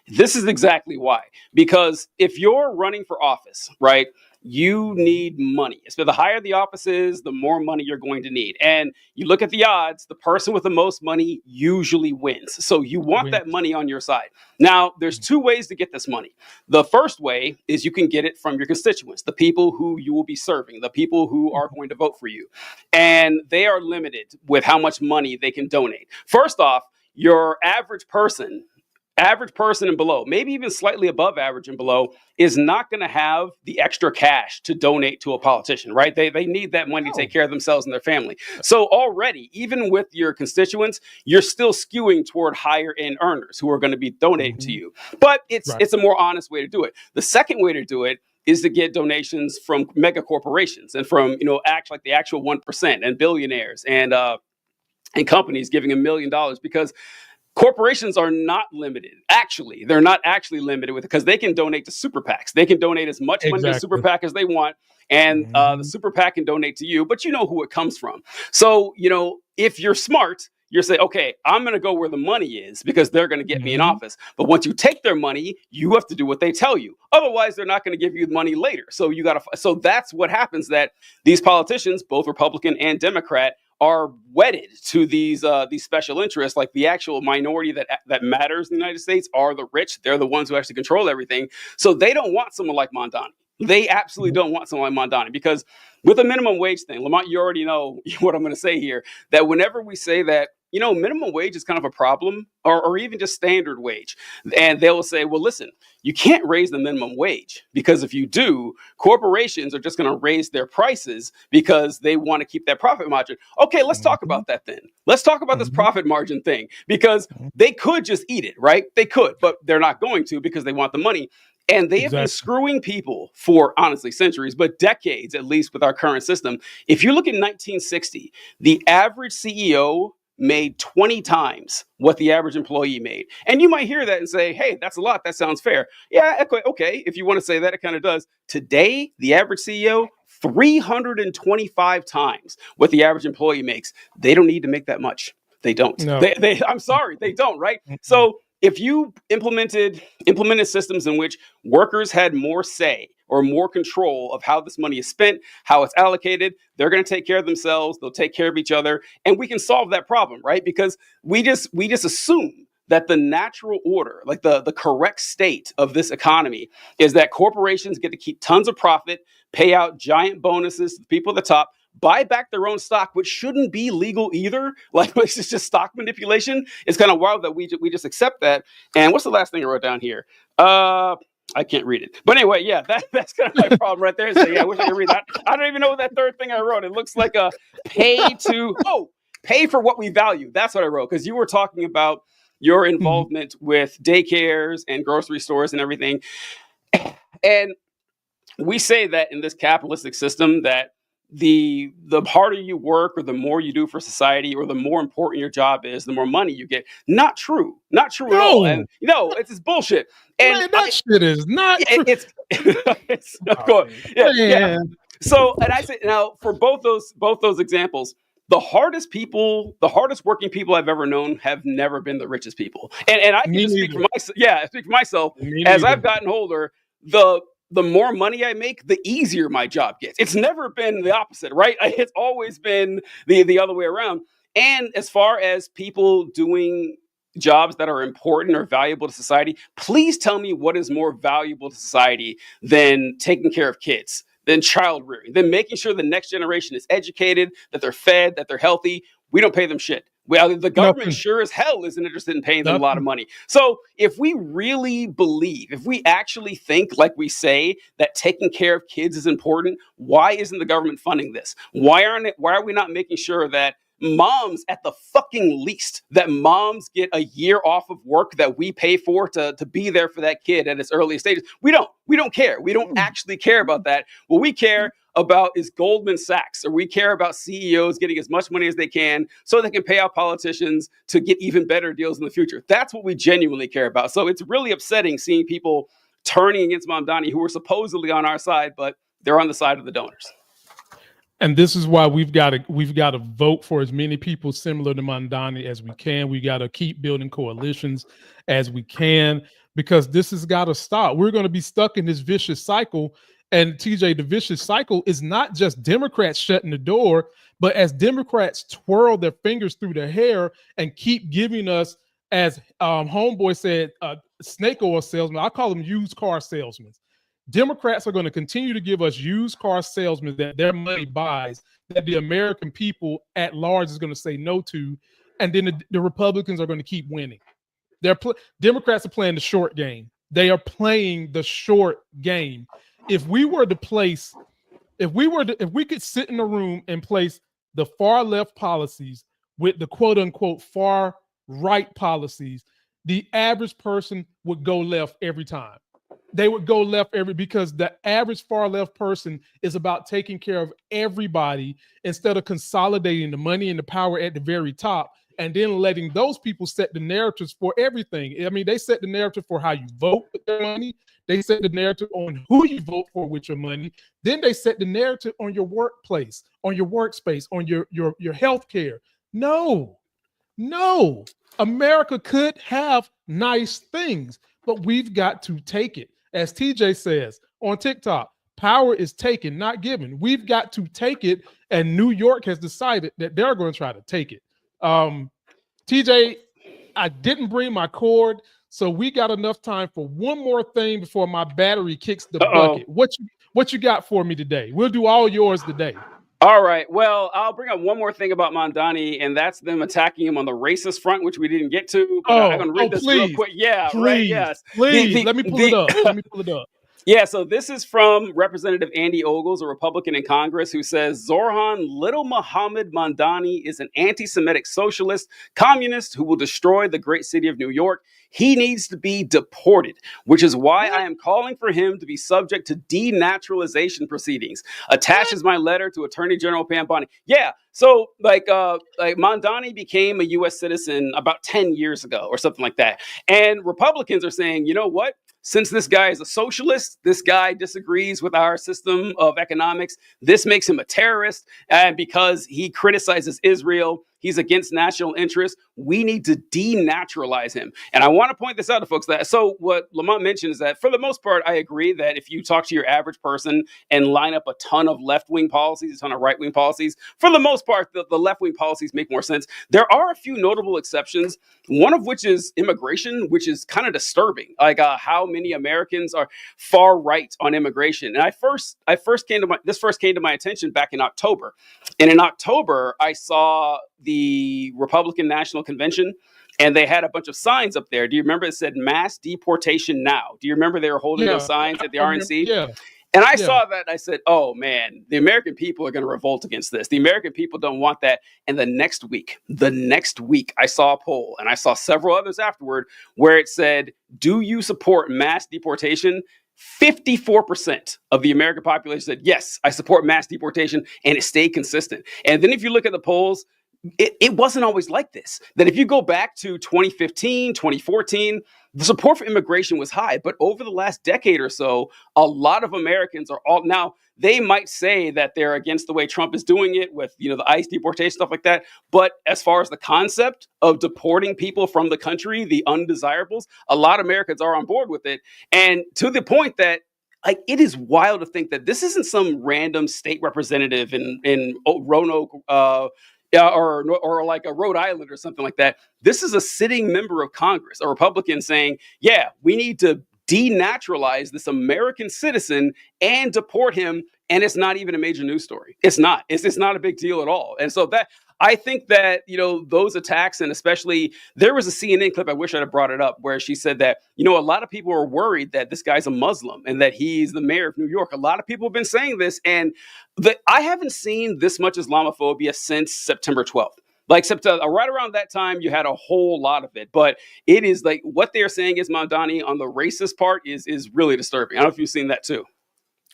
This is exactly why. Because if you're running for office, right, you need money. So the higher the office is, the more money you're going to need. And you look at the odds, the person with the most money usually wins. So you want that money on your side. Now, there's two ways to get this money. The first way is you can get it from your constituents, the people who you will be serving, the people who are going to vote for you. And they are limited with how much money they can donate. First off, your average person and below, maybe even slightly above average and below, is not going to have the extra cash to donate to a politician, right? They need that money to take care of themselves and their family. So already, even with your constituents, you're still skewing toward higher end earners who are going to be donating to you. But it's a more honest way to do it. The second way to do it is to get donations from mega corporations and from, act like the actual 1% and billionaires and companies giving $1 million, because corporations are not limited. Actually, they're not actually limited with it, because they can donate to super PACs. They can donate as much money to super PAC as they want, and the super PAC can donate to you, but you know who it comes from. So, if you're smart, you're saying, okay, I'm going to go where the money is because they're going to get me in office. But once you take their money, you have to do what they tell you. Otherwise, they're not going to give you the money later. So so that's what happens, that these politicians, both Republican and Democrat, are wedded to these special interests. Like the actual minority that matters in the United States are the rich. They're the ones who actually control everything. So they don't want someone like Mondani. They absolutely don't want someone like Mondani, because with a minimum wage thing, Lamont, you already know what I'm going to say here, that whenever we say that, minimum wage is kind of a problem, or even just standard wage, and they will say, well, listen, you can't raise the minimum wage, because if you do, corporations are just going to raise their prices because they want to keep that profit margin. Okay, let's talk about that then. Let's talk about this profit margin thing, because they could just eat it, right? They could, but they're not going to, because they want the money. And they have been screwing people for, honestly, centuries, but decades, at least with our current system. If you look at 1960, the average CEO made 20 times what the average employee made. And you might hear that and say, hey, that's a lot. That sounds fair. Yeah, okay. If you want to say that, it kind of does. Today, the average CEO, 325 times what the average employee makes. They don't need to make that much. They don't. No. I'm sorry, they don't, right? So if you implemented systems in which workers had more say or more control of how this money is spent, how it's allocated, they're going to take care of themselves. They'll take care of each other, and we can solve that problem, right? Because we just assume that the natural order, like the correct state of this economy, is that corporations get to keep tons of profit, pay out giant bonuses to the people at the top, buy back their own stock, which shouldn't be legal either. Like, it's just stock manipulation. It's kind of wild that we just accept that. And what's the last thing I wrote down here? I can't read it. But anyway, yeah, that's kind of my problem right there. So yeah, I wish I could read that. I don't even know what that third thing I wrote. It looks like a pay for what we value. That's what I wrote, because you were talking about your involvement with daycares and grocery stores and everything. And we say that in this capitalistic system that the harder you work, or the more you do for society, or the more important your job is, the more money you get. Not true at all. And it's bullshit. And man, that shit is not true. It's yeah. So, and I say, now, for both those examples, the hardest working people I've ever known have never been the richest people. And I can just speak for myself. Yeah, speak for myself. As I've gotten older, the more money I make, the easier my job gets. It's never been the opposite, right? It's always been the other way around. And as far as people doing jobs that are important or valuable to society, please tell me what is more valuable to society than taking care of kids, than child rearing, than making sure the next generation is educated, that they're fed, that they're healthy. We don't pay them shit. Well, the government sure as hell isn't interested in paying them a lot of money. So if we really believe, if we actually think like we say that taking care of kids is important, why isn't the government funding this? Why are we not making sure that moms, at the fucking least, that moms get a year off of work that we pay for to be there for that kid at its earliest stages? We don't care. We don't actually care about that. What we care about is Goldman Sachs, or we care about CEOs getting as much money as they can so they can pay out politicians to get even better deals in the future. That's what we genuinely care about. So it's really upsetting seeing people turning against Mamdani, who were supposedly on our side, but they're on the side of the donors. And this is why we've got to vote for as many people similar to Mamdani as we can. We got to keep building coalitions as we can, because this has got to stop. We're going to be stuck in this vicious cycle. And TJ, the vicious cycle is not just Democrats shutting the door, but as Democrats twirl their fingers through their hair and keep giving us, as Homeboy said, snake oil salesmen. I call them used car salesmen. Democrats are going to continue to give us used car salesmen that their money buys, that the American people at large is going to say no to, and then the Republicans are going to keep winning. Democrats are playing the short game. They are playing the short game. If we could sit in a room and place the far left policies with the quote unquote far right policies, the average person would go left every time. They would go left because the average far left person is about taking care of everybody instead of consolidating the money and the power at the very top and then letting those people set the narratives for everything. I mean, they set the narrative for how you vote with their money. They set the narrative on who you vote for with your money. Then they set the narrative on your workplace, on your workspace, on your health care. No. America could have nice things, but we've got to take it. As TJ says on TikTok, power is taken, not given. We've got to take it, and New York has decided that they're going to try to take it. TJ, I didn't bring my cord, so we got enough time for one more thing before my battery kicks the bucket. What you got for me today? We'll do all yours today. All right. Well, I'll bring up one more thing about Mamdani, and that's them attacking him on the racist front, which we didn't get to. But I'm going to read this real quick. Yeah, right. Yes. Please. Let me pull it up. Yeah, so this is from Representative Andy Ogles, a Republican in Congress, who says Zorhan Little Muhammad Mamdani is an anti-Semitic socialist, communist who will destroy the great city of New York. He needs to be deported, which is why I am calling for him to be subject to denaturalization proceedings. Attaches my letter to Attorney General Pam Bondi. Yeah, so like Mamdani became a U.S. citizen about 10 years ago or something like that. And Republicans are saying, you know what? Since this guy is a socialist, this guy disagrees with our system of economics, this makes him a terrorist. And because he criticizes Israel, he's against national interests, we need to denaturalize him. And I want to point this out to folks that, so what Lamont mentioned is that for the most part, I agree that if you talk to your average person and line up a ton of left-wing policies, a ton of right-wing policies, for the most part, the left-wing policies make more sense. There are a few notable exceptions, one of which is immigration, which is kind of disturbing, like how many Americans are far right on immigration. And this first came to my attention back in October. And in October, I saw the Republican National Convention, and they had a bunch of signs up there. Do you remember it said mass deportation now? Do you remember they were holding those signs at the RNC? Yeah. And I saw that and I said, oh man, the American people are going to revolt against this. The American people don't want that. And the next week, I saw a poll, and I saw several others afterward, where it said, do you support mass deportation? 54% of the American population said, yes, I support mass deportation, and it stayed consistent. And then if you look at the polls, it wasn't always like this. That if you go back to 2015, 2014, the support for immigration was high. But over the last decade or so, a lot of Americans are all now, they might say that they're against the way Trump is doing it with, the ICE deportation, stuff like that. But as far as the concept of deporting people from the country, the undesirables, a lot of Americans are on board with it. And to the point that, like, it is wild to think that this isn't some random state representative in Roanoke, or like a Rhode Island or something like that. This is a sitting member of Congress, a Republican, saying, yeah, we need to denaturalize this American citizen and deport him. And it's not even a major news story. It's not. It's not a big deal at all. And so that, I think that, those attacks, and especially there was a CNN clip, I wish I'd have brought it up, where she said that, a lot of people are worried that this guy's a Muslim and that he's the mayor of New York. A lot of people have been saying this, and I haven't seen this much Islamophobia since September 12th. Like right around that time, you had a whole lot of it. But it is like what they're saying is Mamdani on the racist part is really disturbing. I don't know if you've seen that too.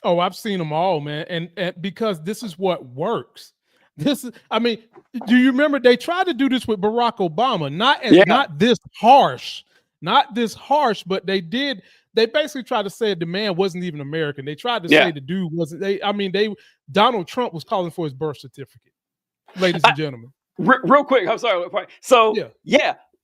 Oh, I've seen them all, man. And because this is what works. Do you remember they tried to do this with Barack Obama? Not this harsh, but they did. They basically tried to say the man wasn't even American. They tried to say the dude wasn't. Donald Trump was calling for his birth certificate, ladies and gentlemen. Real quick, I'm sorry. So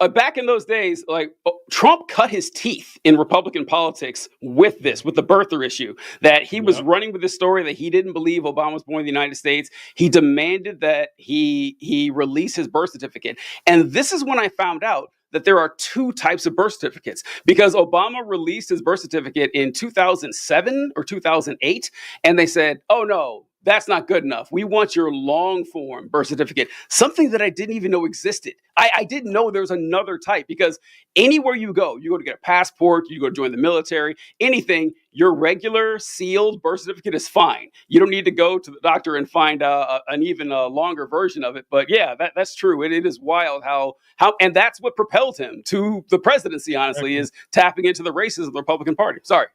back in those days, like Trump cut his teeth in Republican politics with this, with the birther issue, that he was running with this story that he didn't believe Obama was born in the United States. He demanded that he release his birth certificate. And this is when I found out that there are two types of birth certificates, because Obama released his birth certificate in 2007 or 2008, and they said, oh no, that's not good enough. We want your long form birth certificate, something that I didn't even know existed. I didn't know there was another type, because anywhere you go to get a passport, you go to join the military, anything, your regular sealed birth certificate is fine. You don't need to go to the doctor and find an even longer version of it. But yeah, that's true. It is wild how, and that's what propelled him to the presidency, honestly, is tapping into the races of the Republican Party. Sorry.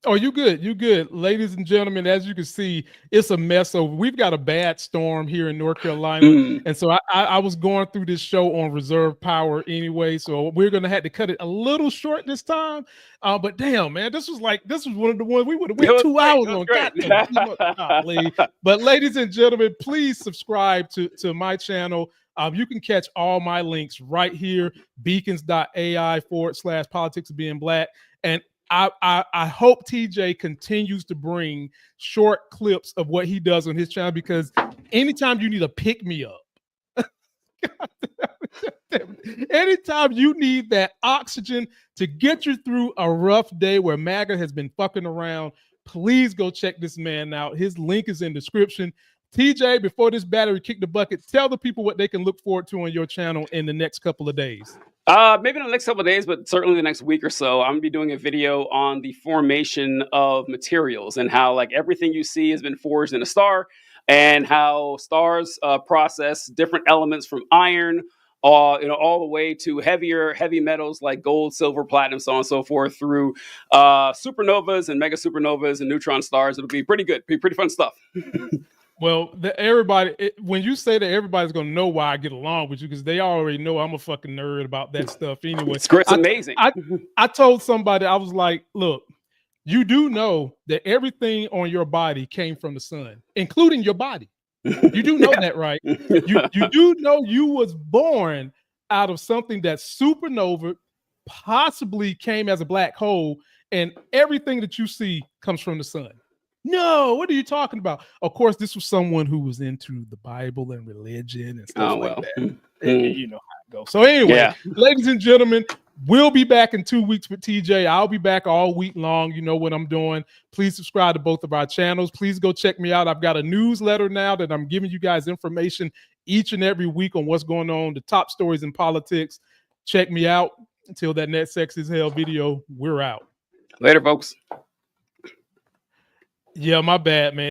Oh, you good. You good. Ladies and gentlemen, as you can see, it's a mess. So we've got a bad storm here in North Carolina. And so I was going through this show on reserve power anyway. So we're going to have to cut it a little short this time. But damn, man, this was one of the ones we would have went 2 hours on. But ladies and gentlemen, please subscribe to my channel. You can catch all my links right here, beacons.ai/politics of being black. And I hope TJ continues to bring short clips of what he does on his channel, because anytime you need a pick me up, anytime you need that oxygen to get you through a rough day where MAGA has been fucking around, please go check this man out. His link is in the description. TJ, before this battery kick the bucket, tell the people what they can look forward to on your channel in the next couple of days. Maybe in the next couple of days, but certainly the next week or so, I'm gonna be doing a video on the formation of materials and how like everything you see has been forged in a star, and how stars process different elements from iron, all the way to heavy metals like gold, silver, platinum, so on and so forth, through supernovas and mega supernovas and neutron stars. It'll be pretty good, pretty fun stuff. Well, when you say that, everybody's going to know why I get along with you, because they already know I'm a fucking nerd about that stuff anyway. It's amazing. I told somebody, I was like, look, you do know that everything on your body came from the sun, including your body. You do know that, right? You do know you was born out of something that supernova possibly came as a black hole, and everything that you see comes from the sun. No, what are you talking about? Of course, this was someone who was into the Bible and religion and stuff like that. You know how it goes. So anyway, ladies and gentlemen, we'll be back in 2 weeks with TJ. I'll be back all week long. You know what I'm doing. Please subscribe to both of our channels. Please go check me out. I've got a newsletter now that I'm giving you guys information each and every week on what's going on, the top stories in politics. Check me out. Until that next Sex is Hell video, we're out. Later, folks. Yeah, my bad, man.